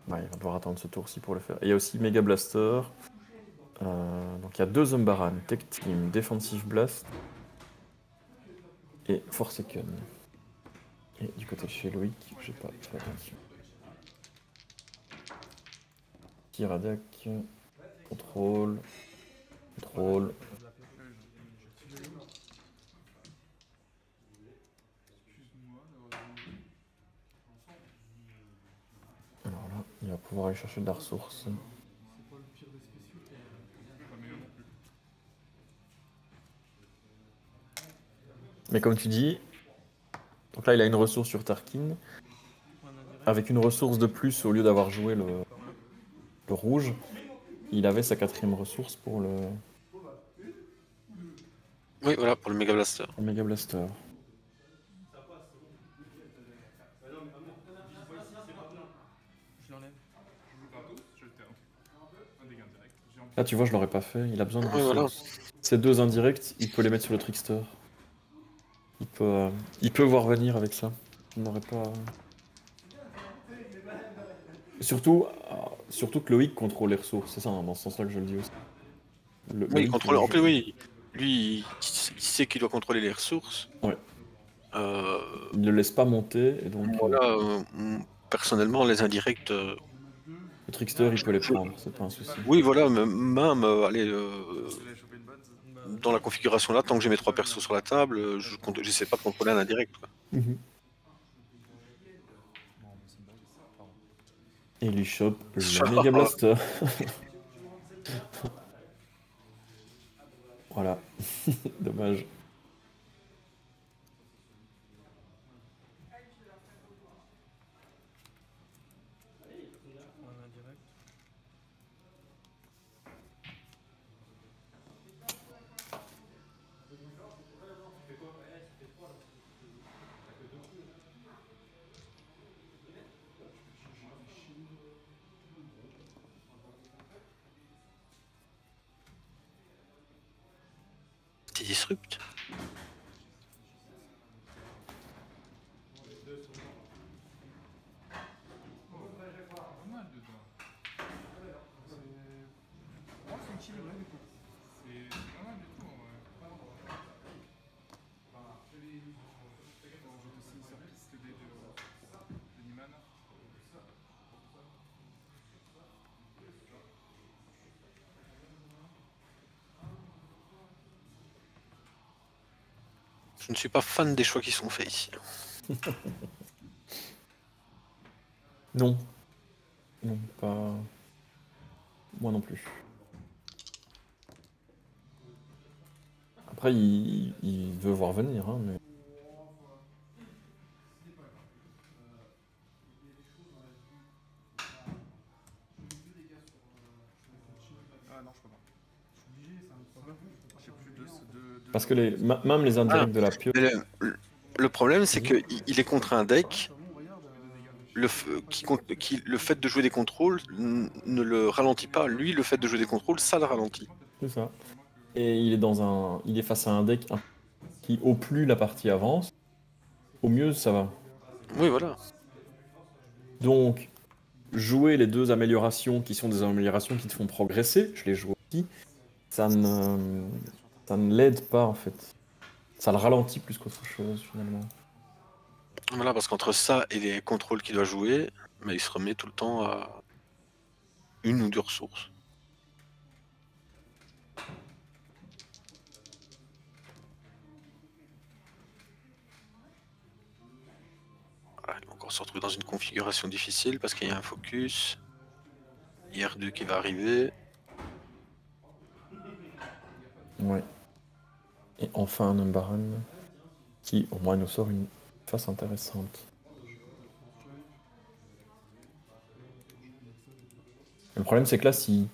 Ouais, il va devoir attendre ce tour-ci pour le faire. Et il y a aussi Mega Blaster. Donc il y a 2 Umbaran, Tech Team, Defensive Blast et Forsaken. Et du côté de chez Loïc, j'ai pas fait attention. Tiradac, contrôle, contrôle. Excuse-moi d'avoir joué. Alors là, il va pouvoir aller chercher de la ressource. C'est pas le pire des spéciaux. Pas meilleur non plus. Mais comme tu dis, donc là il a une ressource sur Tarkin, Tu prends un indirect. avec une ressource de plus au lieu d'avoir joué le rouge, il avait sa 4ème ressource pour le Oui, voilà, pour le Mega Blaster. Mega Blaster. Je l'enlève. Je joue gratos, je le terre. Un dégât indirect. J'ai Là tu vois, je l'aurais pas fait, il a besoin de Oui, voilà. ressources. Ces 2 indirects, il peut les mettre sur le Trickster. Il peut voir venir avec ça. Il n'aurait pas. Surtout que Loïc contrôle les ressources, c'est ça, hein, dans ce sens-là que je le dis aussi. Oui, il Loïc, contrôle. En plus, oui, lui, il sait qu'il doit contrôler les ressources. Ouais. Euh, il ne le laisse pas monter, et donc voilà, personnellement, les indirects. le Trickster, il peut les prendre, c'est pas un souci. Oui, voilà, même allez, Tu l'as chopé une bonne? dans la configuration là, tant que j'ai mes 3 persos sur la table, j'essaie pas de contrôler un indirect. Quoi. Mhm. Et il lui chope le Mega Blaster. Voilà. Dommage. Tu prends un indirect. Petit disrupt. pas mal dedans. Oh, c'est équilibré du coup. C'est pas mal du tout en vrai. Bon, je te signe sur piste D de Niman. Je ne suis pas fan des choix qui sont faits ici. Non. Non, pas... Moi non plus. Après, il veut voir venir, hein, mais... Ah non, je peux pas. J'ai plus de... Parce que même les indirects de la pioche... Mais le problème, c'est qu'il est contre un deck. Le fait de jouer des contrôles ne le ralentit pas. Lui, le fait de jouer des contrôles, ça le ralentit. C'est ça. Et il est face à un deck qui, au plus la partie avance, au mieux ça va. Oui, voilà. Donc, jouer les deux améliorations qui sont des améliorations qui te font progresser, je les joue aussi, ça ne l'aide pas en fait. Ça le ralentit plus qu'autre chose finalement. Voilà, parce qu'entre ça et les contrôles qu'il doit jouer, mais il se remet tout le temps à une ou deux ressources. Voilà, il va encore se retrouver dans une configuration difficile parce qu'il y a un focus. IR2 qui va arriver. Ouais. Et enfin un Umbaran qui au moins nous sort une face intéressante. Le problème c'est que là s'il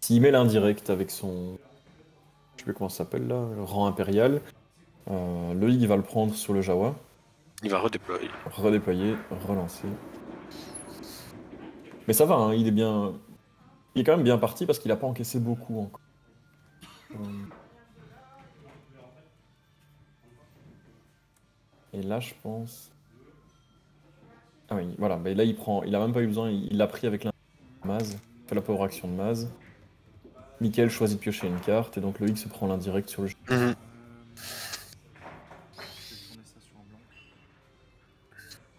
met l'indirect avec son... Je sais plus comment ça s'appelle là, le rang impérial, le il va le prendre sur le Jawa. Il va redéployer. Redéployer, relancer. Mais ça va, hein, il est quand même bien parti parce qu'il a pas encaissé beaucoup encore. Et là, je pense... Ah oui, voilà, mais là il a même pas eu besoin, il l'a pris avec la Maz, fait la power action de Maz. Mickaël choisit de piocher une carte et donc Loïc se prend l'indirect sur le jeu. Mhm. Je vais tourner ça sur un blanc.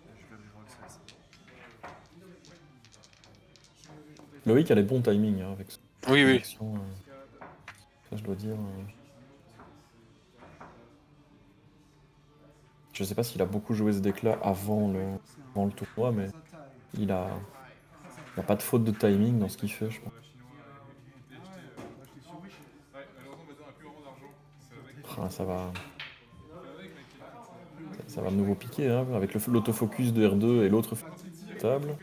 Et je vais reroll ça. Loïc a les bons timings hein, avec son Oui. action, ça je dois dire. Je sais pas s'il a beaucoup joué ce deck-là avant le tournoi, mais il a pas de faute de timing dans ce qu'il fait, je pense. Ouais, malheureusement, maintenant, on n'a plus vraiment d'argent. Ah, ça va de nouveau piquer, hein, avec l'autofocus de R2 et l'autre table.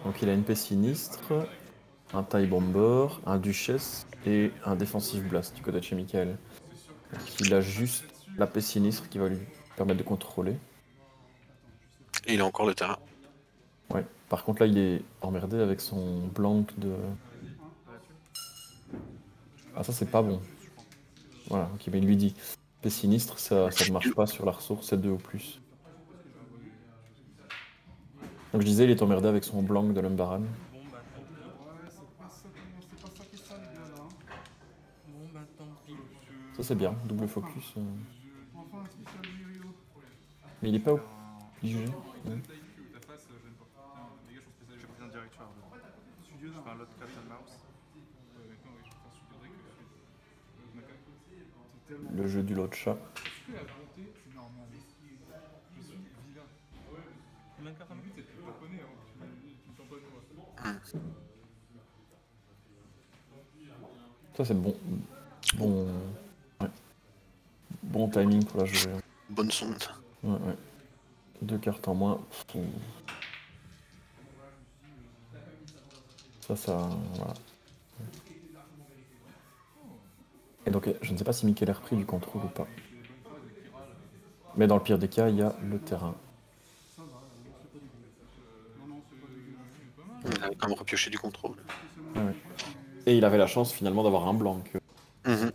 Donc il a une paix sinistre, un tie bomber, un duchesse et un defensive blast du côté de chez Michael. Donc il a juste la paix sinistre qui va lui permettre de contrôler. Et il a encore le terrain. Ouais. Par contre là il est emmerdé avec son blanc de... Ah ça c'est pas bon. Voilà, ok, mais il lui dit paix sinistre ça ne marche pas sur la ressource, c'est 2 ou plus. Donc je disais il est emmerdé avec son blanc de l'Umbaran. Bon, bah, C'est pas ça qui est ça, les gars, là. tant pis. Ça c'est bien, double focus. Enfin, un spécial yo-yo. Mais il est pas obligé. Ouais. Ta face, j'aime pas. Tiens, les gars, je suis spécialisé. J'ai pris un direct sur R2. Studio Je d'un. fais un lot Captain Mouse. Maintenant, oui, je préfère Studio Drake que Studio. On a quand même. C'est tellement. Le jeu du lot de chat. Est-ce que la bonté, c'est normal? Je suis vilain. Combien de cartes à Le mettre but, c'est de te tamponner, hein. Tu me tamponnes, moi. Ça c'est bon. Ouais. Bon timing pour la jouer. Bonne sonde. Ouais. 2 cartes en moins. Ça, voilà. Et donc, je ne sais pas si Michael a repris du contrôle ou pas. Mais dans le pire des cas, il y a le terrain. Ça va, c'est pas dégueu. Non, c'est pas dégueu. Il a quand même repioché du contrôle. Ouais. Et il avait la chance finalement d'avoir un blanc. Mhm.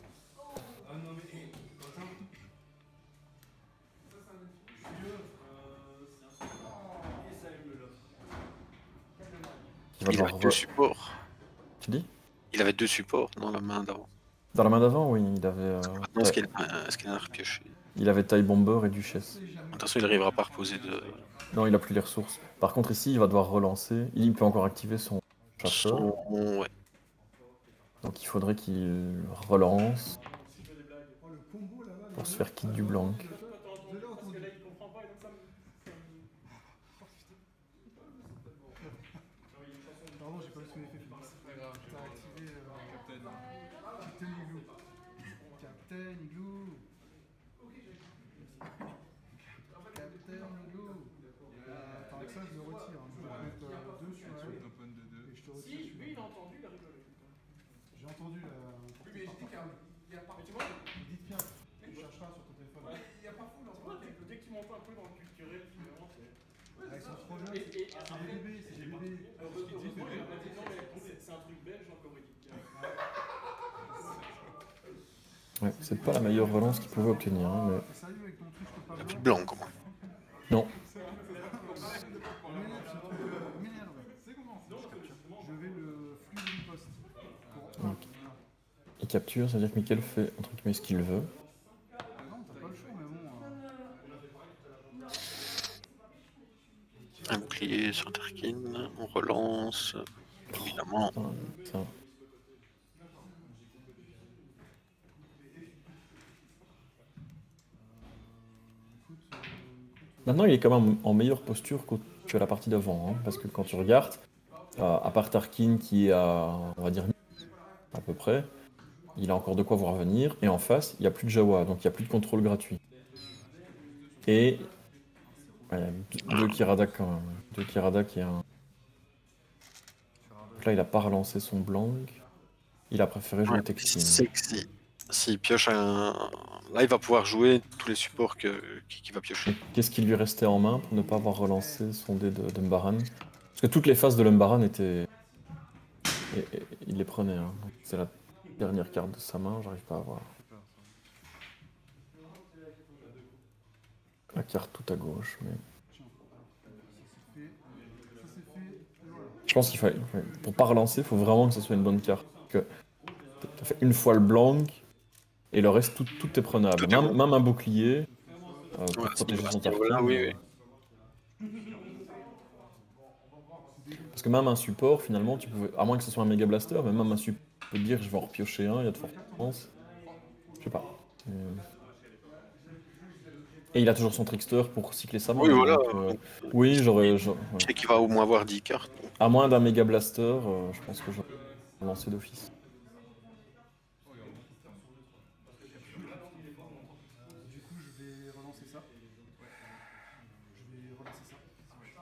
Il va Il devoir avait deux supports. Tu dis? Il avait 2 supports dans la main d'avant. Dans la main d'avant, oui, il avait... Maintenant, est-ce qu'il a repioché? Il avait taille bomber et duchesse. De toute façon, il n'arrivera pas à reposer de Non, il a plus les ressources. Par contre, ici, il va devoir relancer. Il peut encore activer son chasseur. son. Ouais. Donc il faudrait qu'il relance Oh, le combo là-bas. pour se faire quitte du blanc. Je l'ai entendu. Pardon, j'ai pas vu ce que j'ai fait, Félix. T'as activé Captain Igloo. Captain Igloo. Captain Igloo. Attends, avec ça, je le retire. Hein. Je vais mettre 2 sur elle. Et je te retire. Si, lui, il a entendu, il a rigolé. J'ai entendu la. Oui, mais je dis qu'il y a pas. Mais tu vois, dites bien, tu chercheras sur ton téléphone. Il n'y a pas fou là. Dès que tu montes un peu dans le culturel, finalement, c'est. Ils sont trop jeunes. C'est des bébés, c'est des bébés. Heureusement, il m'a dit non, mais c'est un truc belge encore, il dit. Ouais, c'est pas la meilleure relance qu'il pouvait obtenir. Hein, mais... Sérieux, avec ton truc, je peux pas Plus de blanc, comment. Non. Je vais le flux d'une poste. Donc, il capture, ça veut dire que Mickaël fait entre guillemets ce qu'il veut. Non, t'as pas le choix, mais bon. Un bouclier sur Tarkin, on relance, évidemment. Ça. Maintenant, il est quand même en meilleure posture que la partie d'avant, hein, parce que quand tu regardes, à part Tarkin qui est à, on va dire, à peu près, il a encore de quoi voir venir, et en face, il n'y a plus de Jawa, donc il n'y a plus de contrôle gratuit. Et ouais, deux Kiradak quand même, deux Kiradak et un... Donc là, il n'a pas relancé son blanc, il a préféré jouer Textine. Sexy. S'il pioche un... Là, il va pouvoir jouer tous les supports qu'il va piocher. Qu'est-ce qui lui restait en main pour ne pas avoir relancé son dé de Mbaran? Parce que toutes les phases de l'Mbaran étaient... il les prenait. Hein. C'est la dernière carte de sa main, j'arrive pas à voir. La carte tout à gauche, mais... Je pense qu'il fallait... Pour pas relancer, il faut vraiment que ce soit une bonne carte. Parce que t'as fait une fois le blanc, et le reste, tout est prenable. Même un bouclier, pour protéger son Tarkin. Oui. Parce que même un support, finalement, tu pouvais, à moins que ce soit un Mega Blaster, mais même un support, tu peux dire je vais en repiocher un, il y a de fortes chances. Je sais pas. Et il a toujours son Trickster pour cycler sa main. Oui, voilà. Donc, oui, j'aurais. Je sais qu'il va au moins avoir 10 cartes. À moins d'un Mega Blaster, je pense que j'aurais lancé d'office. Du coup, je vais relancer ça.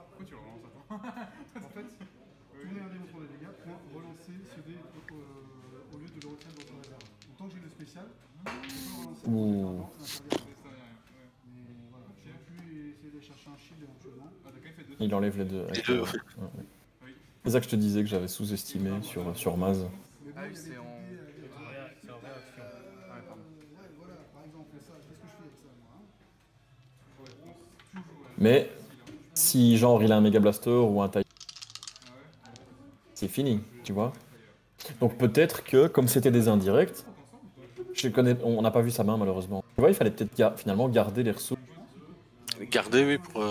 Pourquoi tu relances ça? En fait, tourner un dé contre les dégâts, point relancer ce dé au lieu de le retirer dans son réserve. Donc, tant que j'ai le spécial, je peux relancer. Ouh. Mais voilà, je vais plus essayer de chercher un shield éventuellement. Il enlève les deux. Les deux. Ouais. C'est ça que je te disais que j'avais sous-estimé sur Maz. Ah oui, c'est en... C'est en réaction. Ouais, pardon. Ouais, voilà, par exemple, ça, qu'est-ce que je fais avec ça, moi Mais si genre il a un Mega Blaster ou un taille, c'est fini, tu vois. Donc peut-être que comme c'était des indirects, on n'a pas vu sa main malheureusement. Tu vois, il fallait peut-être finalement garder les ressources Garder, oui, pour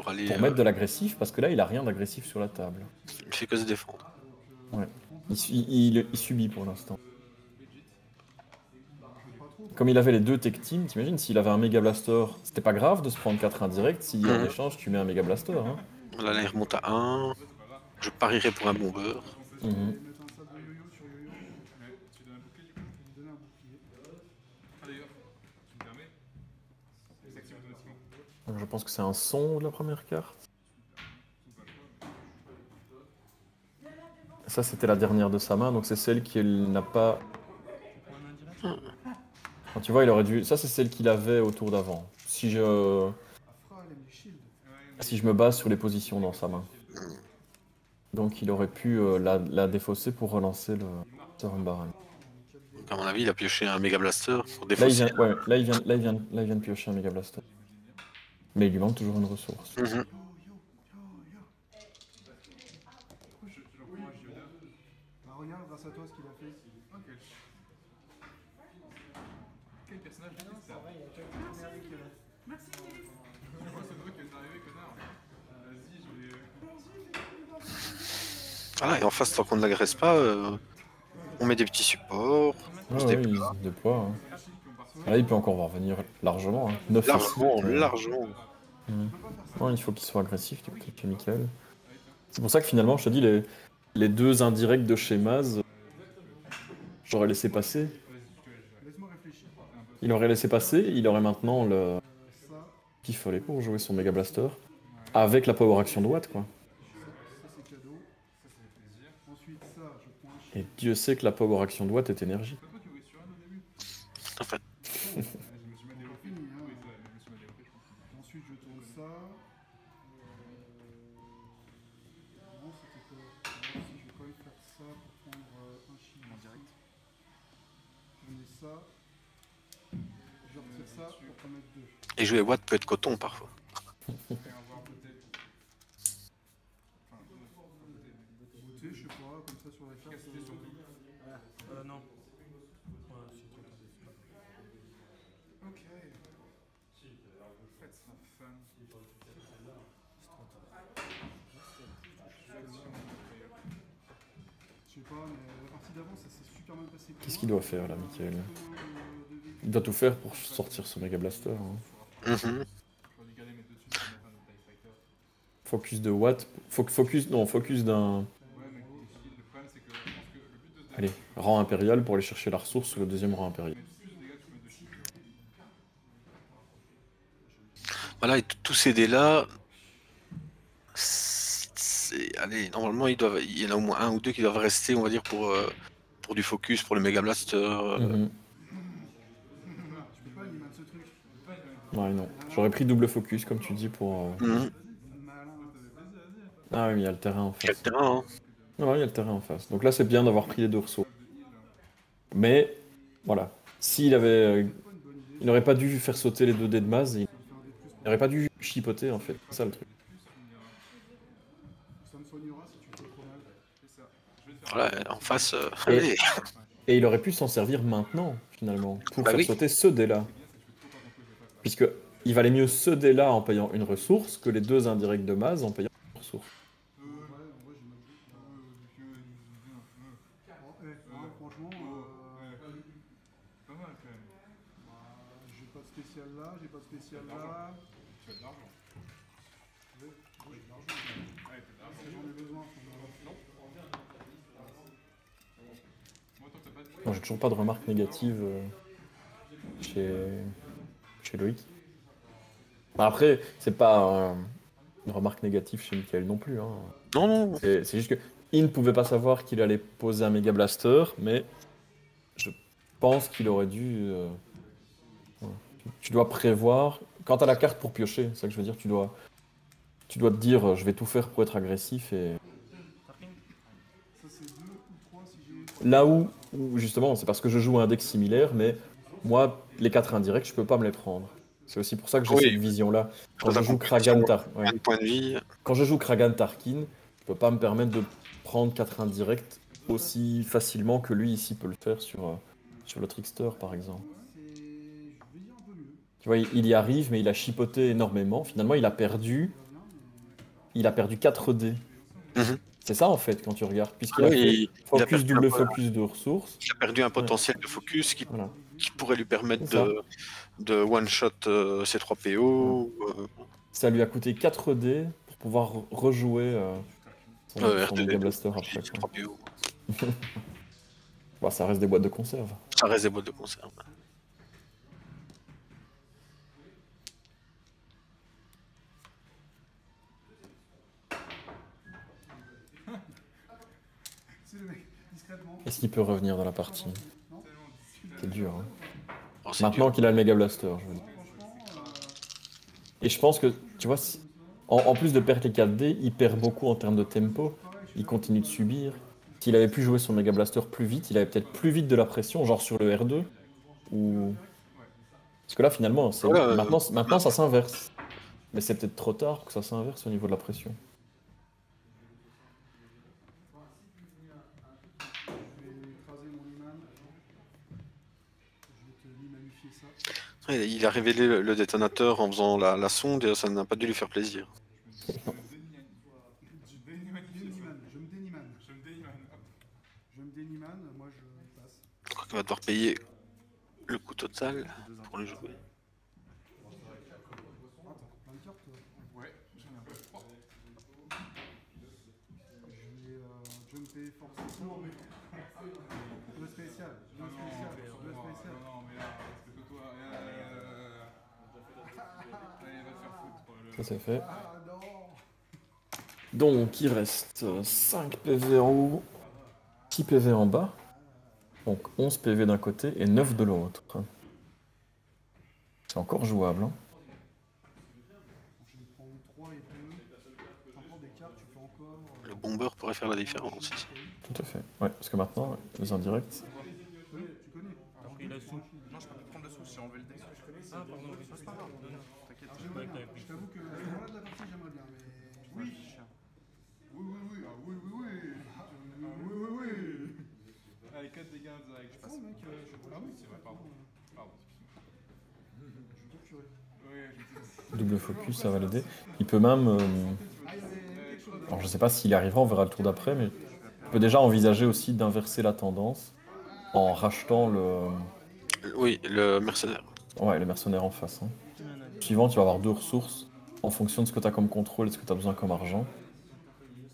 aller... pour mettre de l'agressif, parce que là il a rien d'agressif sur la table. Il fait que se défendre. Ouais. Il subit pour l'instant. Comme il avait les deux Tech Team, t'imagines s'il avait un Mega Blaster, c'était pas grave de se prendre 4 indirects si en échange tu mets un Méga Blaster. Hein. Là, il remonte à 1. Je parierais pour un bombeur. Je vais mettre un sable de yo-yo sur yo-yo. Ouais, tu donnes un bouclier du coup. Je vais lui donner un bouclier. Ah d'ailleurs, tu me permets? Il s'active automatiquement. Donc, je pense que c'est un son de la première carte. Ça c'était la dernière de sa main, donc c'est celle qu'il n'a pas... Enfin, tu vois, il aurait dû... Ça c'est celle qu'il avait au tour d'avant. Si je me base sur les positions dans sa main. Donc il aurait pu la défausser pour relancer le Mbaran. À mon avis, il a pioché un Mega Blaster pour Là il défausser. vient de piocher un Mega Blaster. Mais il lui manque toujours une ressource. Regarde grâce à toi ce qu'il a fait. Ok. Quel personnage de ça va, il y a quelqu'un qui est arrivé. Merci. Je vois ce truc qui est arrivé, connard. Vas-y, je vais... Ah, et en face, tant qu'on ne l'agresse pas, On met des petits supports. On Ah se ouais, déploie. il se déploie. Hein. Là, il peut encore revenir largement. Hein. 9 Largement, largement. Non, il faut qu'il soit agressif du côté de Michael. C'est pour ça que finalement, je te dis, les deux indirects de chez Maz, j'aurais laissé passer. Laisse-moi réfléchir. Il aurait laissé passer, il aurait maintenant le Ça, qu'il fallait pour jouer son Mega Blaster. Avec la power action de Watt, quoi. ça c'est cadeau. Ça fait plaisir. Ensuite, ça, je prends un chien. Et Dieu sait que la power action de Watt est énergie. C'est toi qui jouais sur un au début? En fait, Je me suis mal développé. Fini, hein. Oui, ça, je me suis mal développé, je pense. Ensuite, je tourne ça. Non, c'était quoi? Non, si, je vais quand même faire ça pour prendre un chien. En direct. Je mets ça. Je retire ça pour en mettre deux. et jouer Watt peut être coton parfois. Et avoir peut-être. Enfin, Beauté, je sais pas, comme ça sur la carte. Casté surtout. Non. Ok. Faites ça fun. Je sais pas, mais la partie d'avant, ça s'est super mal passé. Qu'est-ce qu'il doit faire là, Michael? Il doit tout faire pour sortir son Mega Blaster. Hein. Mhm. J'aurais dû garder mes deux dessus pour mettre un autre TIE Fighter. Focus de Watt. Focus d'un. Ouais, mais le problème c'est que je pense que le but de ce Allez, rang impérial pour aller chercher la ressource sur le deuxième rang impérial. mettre plus de dégâts, tu mets dessus. Voilà, et tous ces dés-là, allez, normalement, il y en a au moins un ou deux qui doivent rester, on va dire, pour du focus, pour le Mega Blaster. Mhm. Je peux pas animer ce truc. Ouais, non. J'aurais pris double focus, comme tu dis, pour. Mhm. Malin. Ah oui, mais il y a le terrain en Quel face. terrain, hein. Ouais, il y a le terrain en face. Donc là, c'est bien d'avoir pris les deux ressources. Mais, voilà. S'il avait. Il n'aurait pas dû faire sauter les deux dés de Maz. Il n'aurait pas dû chipoter, en fait. C'est ça le truc. Ça me soignera si tu fais trop mal. C'est ça. Je vais te faire Voilà, en face, Et- allez. Et il aurait pu s'en servir maintenant, finalement, pour Bah faire oui. sauter ce dé-là. Puisque il valait mieux ce dé-là en payant une ressource que les deux indirects de Maz en payant une ressource. En vrai, j'ai mal joué. Franchement, pas mal quand même. j'ai pas de spécial là, j'ai pas de spécial là. Tu as de l'argent. Ouais, j'ai de l'argent. Ouais, t'as de l'argent. Si j'en ai besoin. Moi, tant que t'as pas de. Moi, j'ai toujours pas de remarques négatives chez Loïc. Bah, après, c'est pas une remarque négative chez Michael non plus. Hein. Non, non. C'est juste que il ne pouvait pas savoir qu'il allait poser un Mega Blaster, mais je pense qu'il aurait dû. Ouais. Tu dois prévoir. Quand t'as la carte pour piocher, c'est ça que je veux dire, tu dois te dire je vais tout faire pour être agressif et. Ça, c'est 2 ou 3 si j'ai. Là où justement, c'est parce que je joue un deck similaire, mais moi, les 4 indirects, je peux pas me les prendre. C'est aussi pour ça que j'ai Oui. cette vision-là. Quand je la joue compétition, ouais. Un point de vie. Quand je joue Kragan Tarkin, je peux pas me permettre de prendre 4 indirects aussi facilement que lui ici peut le faire sur le Trickster par exemple. Je vais dire un peu mieux. Tu vois, il y arrive, mais il a chipoté énormément. Finalement, il a perdu 4 dés. Mhm. C'est ça en fait quand tu regardes, puisqu'il Ah a oui, fait il a focus, perdu double un peu. focus de ressources. Il a perdu un potentiel de focus qui Voilà. pourrait lui permettre C'est ça. de one-shot ces 3 PO. Ça lui a coûté 4 dés pour pouvoir rejouer son R2D2, Mega Blaster après. ces 3 PO. Bon, ça reste des boîtes de conserve. Ça reste des boîtes de conserve. C'est le mec, discrètement. Est-ce qu'il peut revenir dans la partie? C'est dur. Hein. Oh, c'est Maintenant dur. qu'il a le Mega Blaster, je veux dire. Et je pense que, tu vois, en plus de perdre les 4 dés, il perd beaucoup en termes de tempo. Il continue de subir. S'il avait pu jouer son Mega Blaster plus vite, il avait peut-être plus vite de la pression, genre sur le R2. Ou... Parce que là, finalement, Ouais, maintenant ça s'inverse. Mais c'est peut-être trop tard pour que ça s'inverse au niveau de la pression. Je vais écraser mon imam. Je vais te limanifier ça. Ouais, il a révélé le détonateur en faisant la sonde et ça n'a pas dû lui faire plaisir. Je me dénimane. Je me dénimane. Je me dénimane. Je me dénimane. Moi, je va devoir payer le coût total pour le jouer. Ah, t'as encore plein de cartes, toi. Ouais, j'en ai un peu 3. Je vais jumper force tour. Deux spécial. Deux spécial. Deux spécial. Non, mais là, respecte-toi. Allez, va te faire foutre. Ça c'est fait. Ah non. Donc il reste 5 PV en haut, 6 PV en bas. Donc 11 PV d'un côté et 9 de l'autre. C'est encore jouable. Hein. Je vais prendre 3 et 2. T'en prends des cartes, tu peux encore. Le bomber pourrait faire la différence ici. Tout à fait. Ouais, parce que maintenant, les indirects. Tu connais. T'as pris la soupe. Non, je peux plus prendre de sous si on veut le deck. Ah, pardon, oui. C'est pas grave, t'inquiète. J'aimerais bien. Je t'avoue que à ce moment-là de la partie, j'aimerais bien. Mais oui. Oui. Ah, oui. Oui. Allez, 4 dégâts direct. Je passe. Oh, mec, Ah oui, c'est vrai, pardon. Pardon, je vais te curer. Ouais, Double focus, ça va l'aider. Il peut même... Alors je sais pas s'il y arrivera, on verra le tour d'après, mais il peut déjà envisager aussi d'inverser la tendance en rachetant le... Oui, le mercenaire. Ouais, le mercenaire en face. Hein. Suivant, tu vas avoir 2 ressources en fonction de ce que tu as comme contrôle et de ce que tu as besoin comme argent.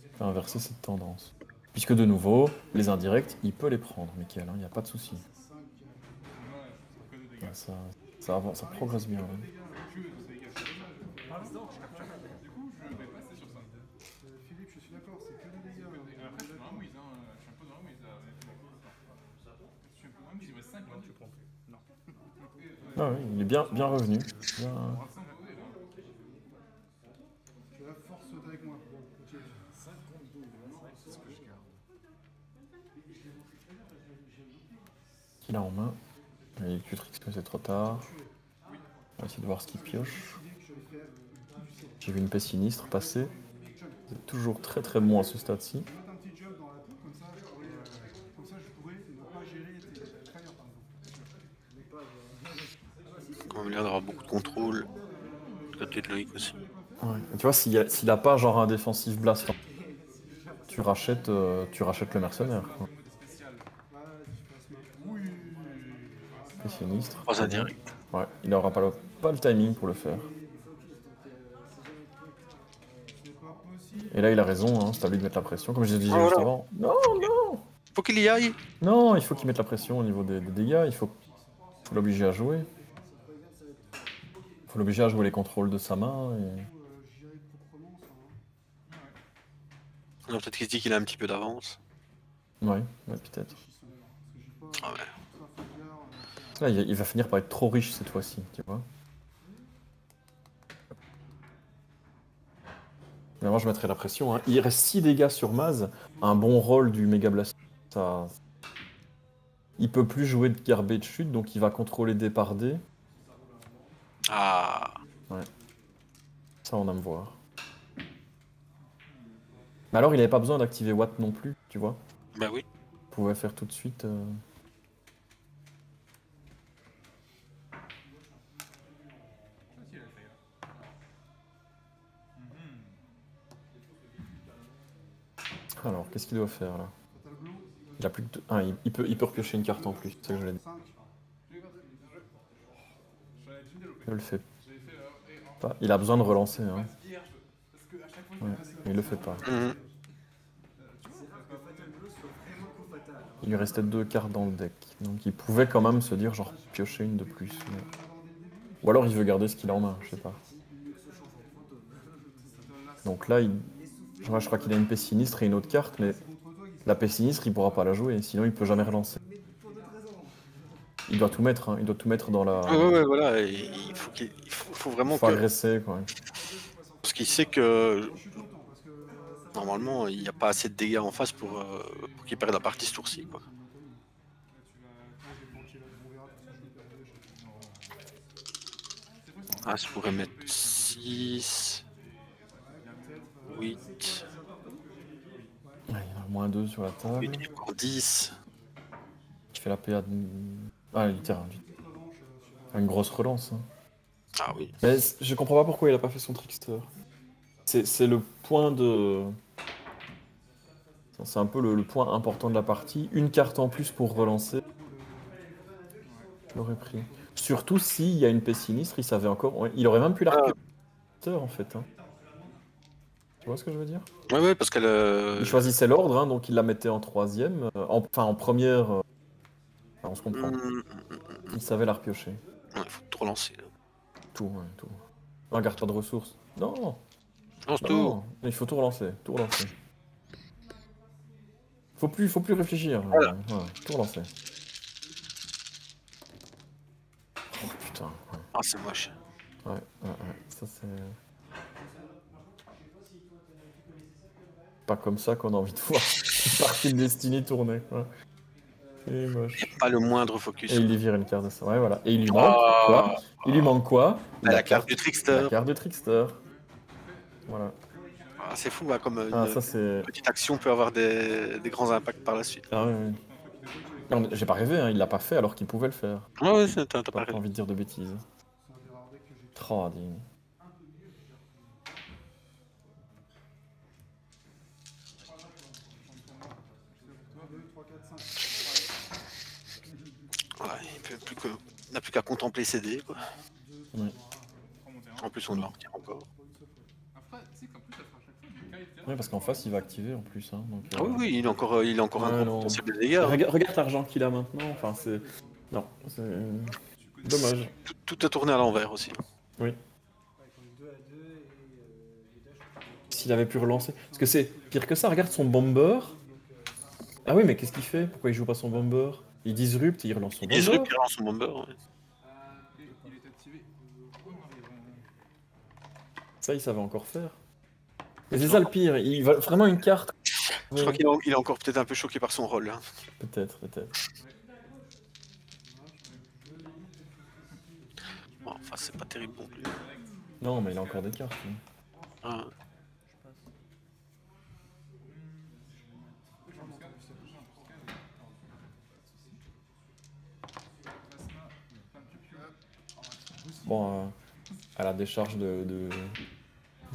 Tu peux inverser cette tendance. Puisque de nouveau, les indirects, il peut les prendre, Mickaël, il n'y a pas de souci. Ouais, ça avance, ça progresse bien. Ouais. Philippe, je suis d'accord, c'est que des dégâts. Après, je suis dans un whiz, hein. Je suis un peu dans un whiz, là. Je suis un peu dans un whiz, il me reste 5 là. Tu prends plus. Non. Ah oui, il est bien revenu. Bien... Tu as force avec moi. Bon, ok. C'est ce que je garde. qu'il a en main. Il est Cutrix, que c'est trop tard. On va essayer de voir ce qu'il pioche. J'ai vu une paix sinistre passer. C'est toujours très très bon à ce stade-ci. Je vais mettre un petit jump dans la coupe, comme ça je pourrais ne pas gérer tes trahilleurs, par exemple. On a l'air d'avoir beaucoup de contrôle. Peut-être Loïc aussi. Ouais. Et tu vois, s'il a pas genre un défensif blast, tu rachètes le mercenaire. Quoi. Paix sinistre. 3 indirects. Ouais, il n'aura pas le timing pour le faire. Et là, il a raison, hein, c'est à lui de mettre la pression, comme je disais juste avant. Non, non! Faut qu'il y aille. Non, il faut qu'il mette la pression au niveau des dégâts, il faut l'obliger à jouer. Il faut l'obliger à jouer les contrôles de sa main. Non, peut-être qu'il se dit qu'il a un petit peu d'avance. Ouais, peut-être. Ah ouais. Là, il va finir par être trop riche cette fois-ci, tu vois. Mais moi, je mettrai la pression. Hein. Il reste 6 dégâts sur Maz. Un bon rôle du Mega Blast. Ça... Il peut plus jouer de garbage chute, donc il va contrôler D par D. Ah. Ouais. Ça, on aime voir. Mais alors, il n'avait pas besoin d'activer Watt non plus, tu vois. Bah oui. Il pouvait faire tout de suite... Alors, qu'est-ce qu'il doit faire là? Il a plus que 2... Ah, il peut repiocher une carte en plus, c'est ça que je l'ai dit. Il le fait pas. Il a besoin de relancer. Hein. Ouais, mais il le fait pas. Mmh. Il lui restait 2 cartes dans le deck. Donc il pouvait quand même se dire genre piocher une de plus. Mais... Ou alors il veut garder ce qu'il a en main, je sais pas. Donc là, je crois qu'il a une paix sinistre et une autre carte, mais la paix sinistre, il pourra pas la jouer, sinon il peut jamais relancer. Il doit tout mettre, hein. Il doit tout mettre dans la... Ouais, voilà, il faut vraiment faut agresser, quoi. Parce qu'il sait que... Normalement, il n'y a pas assez de dégâts en face pour qu'il perde la partie ce tour-ci, quoi. Ah, ça pourrait mettre 6... 8... Ouais, il y en a moins 2 sur la table. 8 et encore 10... Qui fait la PA de... Ah, littéralement. Une grosse relance. Hein. Ah oui. Mais je comprends pas pourquoi il a pas fait son trickster. C'est le point de... C'est un peu le point important de la partie. Une carte en plus pour relancer. Je l'aurais pris. Surtout s'il y a une paix sinistre, il savait encore. Ouais, il aurait même pu l'arquer en fait. Hein. Tu vois ce que je veux dire? Ouais, parce qu'elle. Il choisissait l'ordre, hein, donc il la mettait en troisième. Enfin, en première. Enfin, on se comprend. Il savait la repiocher. Ouais, faut tout relancer. Là. Tout, ouais, tout. Regarde pas de ressources. Non, Lance tout. non, il faut tout relancer. Tout relancer. Faut plus réfléchir. Voilà. Ouais, tout relancer. Oh putain. Ouais, Ah, c'est moche. ouais. Ça c'est. Pas comme ça qu'on a envie de voir une partie de Destiny tourner, quoi. C'est moche. Pas le moindre focus. Et il lui vire une carte de ça. Ouais, voilà. Et il lui manque quoi? Il lui manque quoi? La carte du Trickster. La carte de Trickster. Voilà. Ah, c'est fou, hein, comme Ah, une ça c'est. petite action peut avoir des grands impacts par la suite. Ah ouais, ouais. Non, j'ai pas rêvé, hein. Il l'a pas fait alors qu'il pouvait le faire. Ouais, t'as Pas pas envie de dire de bêtises. Oh, digne. Ouais, il n'a plus qu'à contempler ses dés, quoi. Ouais. En plus, on doit en retirer encore. Après, tu sais qu'en plus, ça fera à chaque fois du kite. Ouais, parce qu'en face, il va activer en plus. Hein, donc, Ah oui, il a encore Ouais, un gros non. potentiel de dégâts. Hein. Regarde l'argent qu'il a maintenant. Enfin, c'est. Non, c'est. Dommage. Tout est tourné à l'envers aussi. Oui. S'il avait pu relancer. Parce que c'est pire que ça, regarde son bomber. Ah oui, mais qu'est-ce qu'il fait? Pourquoi il joue pas son bomber? Il disrupte et il relance son Il bomber. disrupte, il relance son bomber. Ouais. Et il est activé. Ça, il savait encore faire. Mais c'est ça le pire, il va vraiment une carte. Je crois qu'il est encore peut-être un peu choqué par son rôle. Hein. Peut-être. Bon, enfin, c'est pas terrible non plus. Non, mais il a encore des cartes. Lui. Ah. Bon, à la décharge de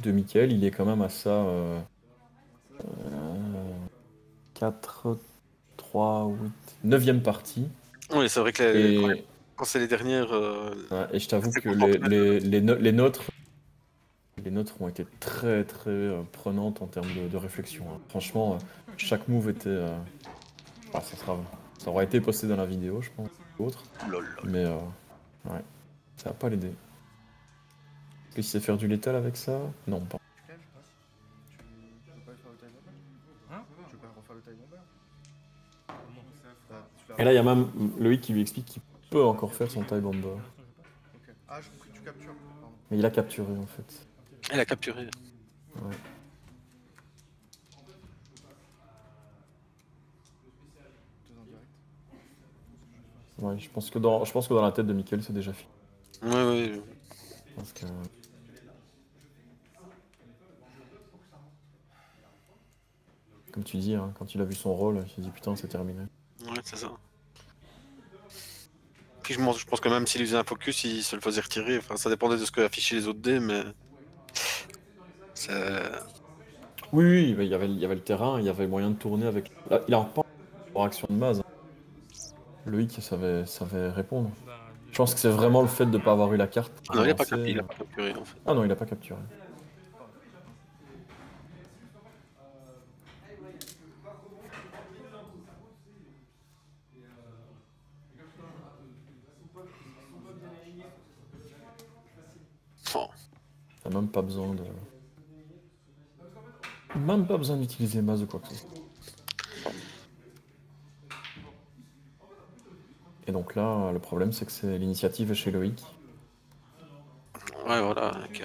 Mickaël, il est quand même à ça. 4, 3, 8, 9e partie. Oui, c'est vrai que Et, quand c'est les dernières. ouais, et je t'avoue c'est que content. les nôtres ont été très prenantes en termes de réflexion. Hein. Franchement, chaque move était. Ça aura été posté dans la vidéo, je pense, ou autre. Lol. Mais ouais, ça va pas l'aider. Est-ce qu'il sait faire du létal avec ça? Non, pas. Tu veux pas faire le time bomber? Hein? Tu veux pas refaire le time bomber? Et là, il y a même Loïc qui lui explique qu'il peut encore faire son tie bomber. Ok. Ah, je compris que tu captures. Pardon. Mais il a capturé en fait. Elle a capturé. Ouais. Deux en direct. Ouais, je pense que dans la tête de Mickaël, c'est déjà fini. Ouais. Parce que. Comme tu dis, hein, quand il a vu son rôle, il s'est dit putain, c'est terminé. Ouais, c'est ça. Puis je pense que même s'il faisait un focus, il se le faisait retirer. Enfin, ça dépendait de ce que affichaient les autres dés, mais. C'est. Oui, mais il y avait le terrain, il y avait moyen de tourner avec. Là, il a pas pour action de base. Loïc savait répondre. Je pense que c'est vraiment le fait de ne pas avoir eu la carte. Ah non, il a pas lancer. capturé en fait. Ah non, il a pas capturé. Oh. T'as même pas besoin de. Même pas besoin d'utiliser masse ou quoi que ce soit. Et donc là, le problème c'est que c'est l'initiative est chez Loïc. Ouais, voilà. Donc,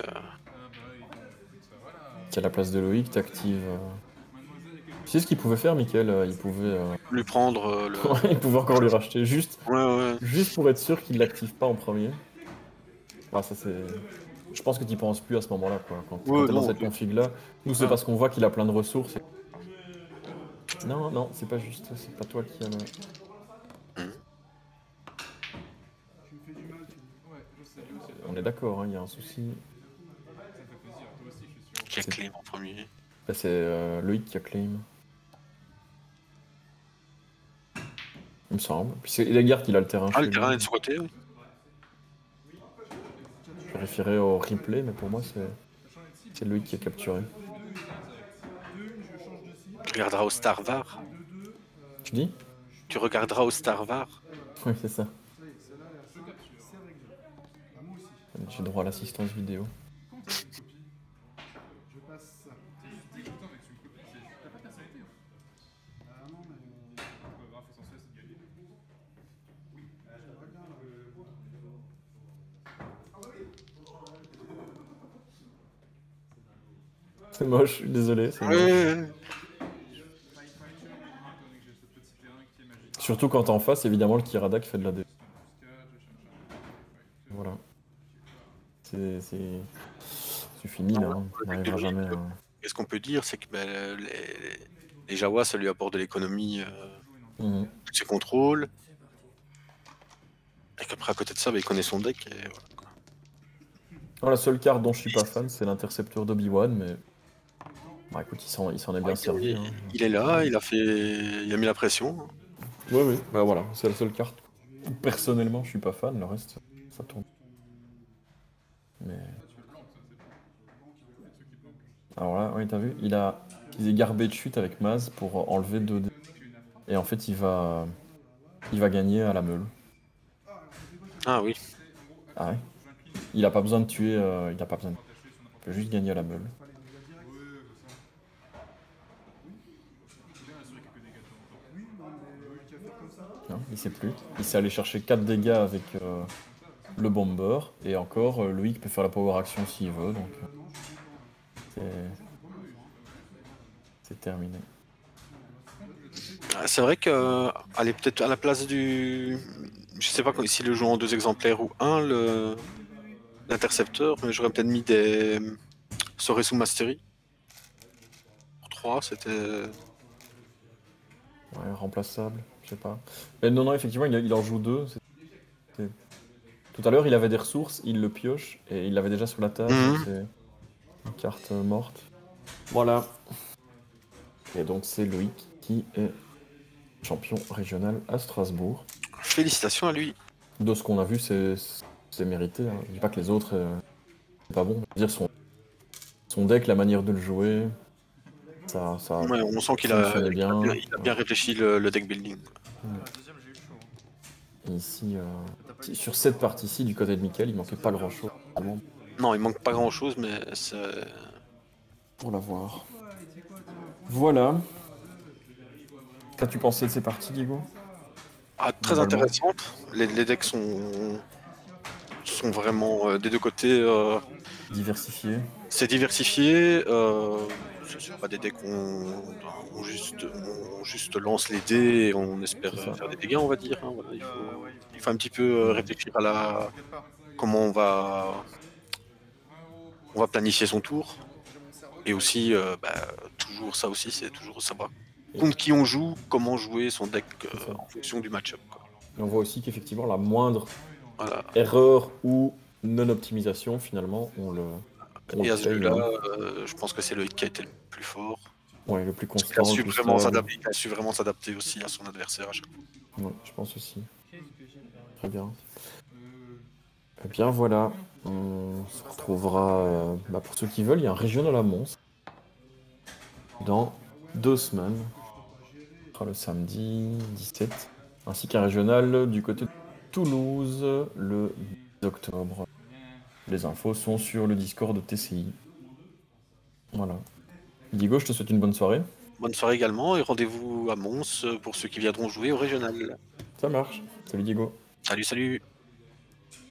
Qui a la place de Loïc, t'actives. Tu sais ce qu'il pouvait faire, Mickaël? Il pouvait. lui prendre le. Ouais, il pouvait encore lui racheter, juste Ouais. pour être sûr qu'il l'active pas en premier. Ouais, ça c'est. Je pense que tu penses plus à ce moment-là, quoi. Quand Ouais, t'es dans non, cette ok. config-là, nous c'est Ah. parce qu'on voit qu'il a plein de ressources. Non, c'est pas juste, c'est pas toi qui a le. Tu me fais du mal, tu me Ouais, je sais, lui aussi. On est d'accord, hein, il y a un souci. Ça me fait plaisir, toi aussi, je suis sûr. Qui a clé en premier. Là, c'est Loïc qui a claim. il me semble. Puis c'est Legard qui a le terrain. Ah, chez le terrain lui. est de ce côté, oui. Je vérifierai au replay, mais pour moi, c'est lui qui est capturé. Tu regarderas au Starvar. Tu dis? Tu regarderas au Starvar. Oui, c'est ça. J'ai droit à l'assistance vidéo. Je passe ça. T'as pas de personnalité, hein. Ah non, mais. Le graphe essentiel, c'est de gagner. Ça va bien là. C'est moche, je suis désolé. C'est moche. Ouais. Surtout quand t'es en face, évidemment, le Kirada qui fait de la dé. Voilà. C'est fini là, hein. On n'arrivera jamais à... Et ce qu'on peut dire, c'est que les Jawa, ça lui apporte de l'économie, Mhm. tous ses contrôles. Et qu'après, à côté de ça, il connaît son deck. Et voilà, quoi. Non, la seule carte dont je suis pas fan, c'est l'intercepteur d'Obi-Wan, mais... Bah écoute, il s'en est bien servi. Hein. Il est là, il a mis la pression. Oui, oui, bah voilà, c'est la seule carte où personnellement je suis pas fan, le reste, ça tourne. Mais... Alors là, oui, t'as vu, il a utilisé Garbage Chute avec Maz pour enlever 2D. Et en fait, il va gagner à la meule. Ah oui. Ah ouais. Il a pas besoin de tuer, il a pas besoin de... Il peut juste gagner à la meule. Non, il sait plus. Il sait aller chercher 4 dégâts avec le bomber. Et encore, Loïc peut faire la power action s'il veut. Donc c'est terminé. C'est vrai que aller peut-être à la place du... Je sais pas si le joue en 2 exemplaires ou un, l'intercepteur, mais j'aurais peut-être mis des Soresu Mastery. Pour 3, c'était... Ouais, remplaçable, je sais pas. Mais non, effectivement, il en joue 2. Tout à l'heure, il avait des ressources, il le pioche, et il l'avait déjà sur la table. C'est une carte morte. Voilà. Et donc, c'est Loïc qui est champion régional à Strasbourg. Félicitations à lui. De ce qu'on a vu, c'est mérité. Hein. Je dis pas que les autres, c'est pas bon. Je veux dire, son deck, la manière de le jouer, ça Ouais, on sent qu'il a bien réfléchi le deck building. Et ici, sur cette partie-ci, du côté de Mickaël, il manquait pas grand-chose. Non, il manque pas grand-chose, mais c'est... Pour l'avoir. Voilà. Qu'as-tu pensé de ces parties, Diego? Ah, très intéressante. Les decks sont vraiment des deux côtés. Diversifié. C'est diversifié. Ce sont pas des decks où on juste lance les dés et on espère faire des dégâts, on va dire. Hein. Voilà, il faut un petit peu réfléchir à comment on va planifier son tour. Et aussi, toujours ça aussi, c'est toujours savoir contre qui on joue, comment jouer son deck en fonction du match-up. Et on voit aussi qu'effectivement, la moindre erreur ou non-optimisation, finalement, on le et à ce jeu-là, je pense que c'est Loïc qui a été le plus fort. Ouais, le plus constant. Il a su vraiment s'adapter aussi à son adversaire à chaque fois. Ouais, je pense aussi. Très bien. Eh bien voilà, on se retrouvera, pour ceux qui veulent, il y a un régional à Mons dans 2 semaines. Ce sera le samedi 17, ainsi qu'un régional du côté de Toulouse le 10 octobre. Les infos sont sur le Discord de TCI. Voilà. Diego, je te souhaite une bonne soirée. Bonne soirée également et rendez-vous à Mons pour ceux qui viendront jouer au régional. Ça marche. Salut Diego. Salut, salut.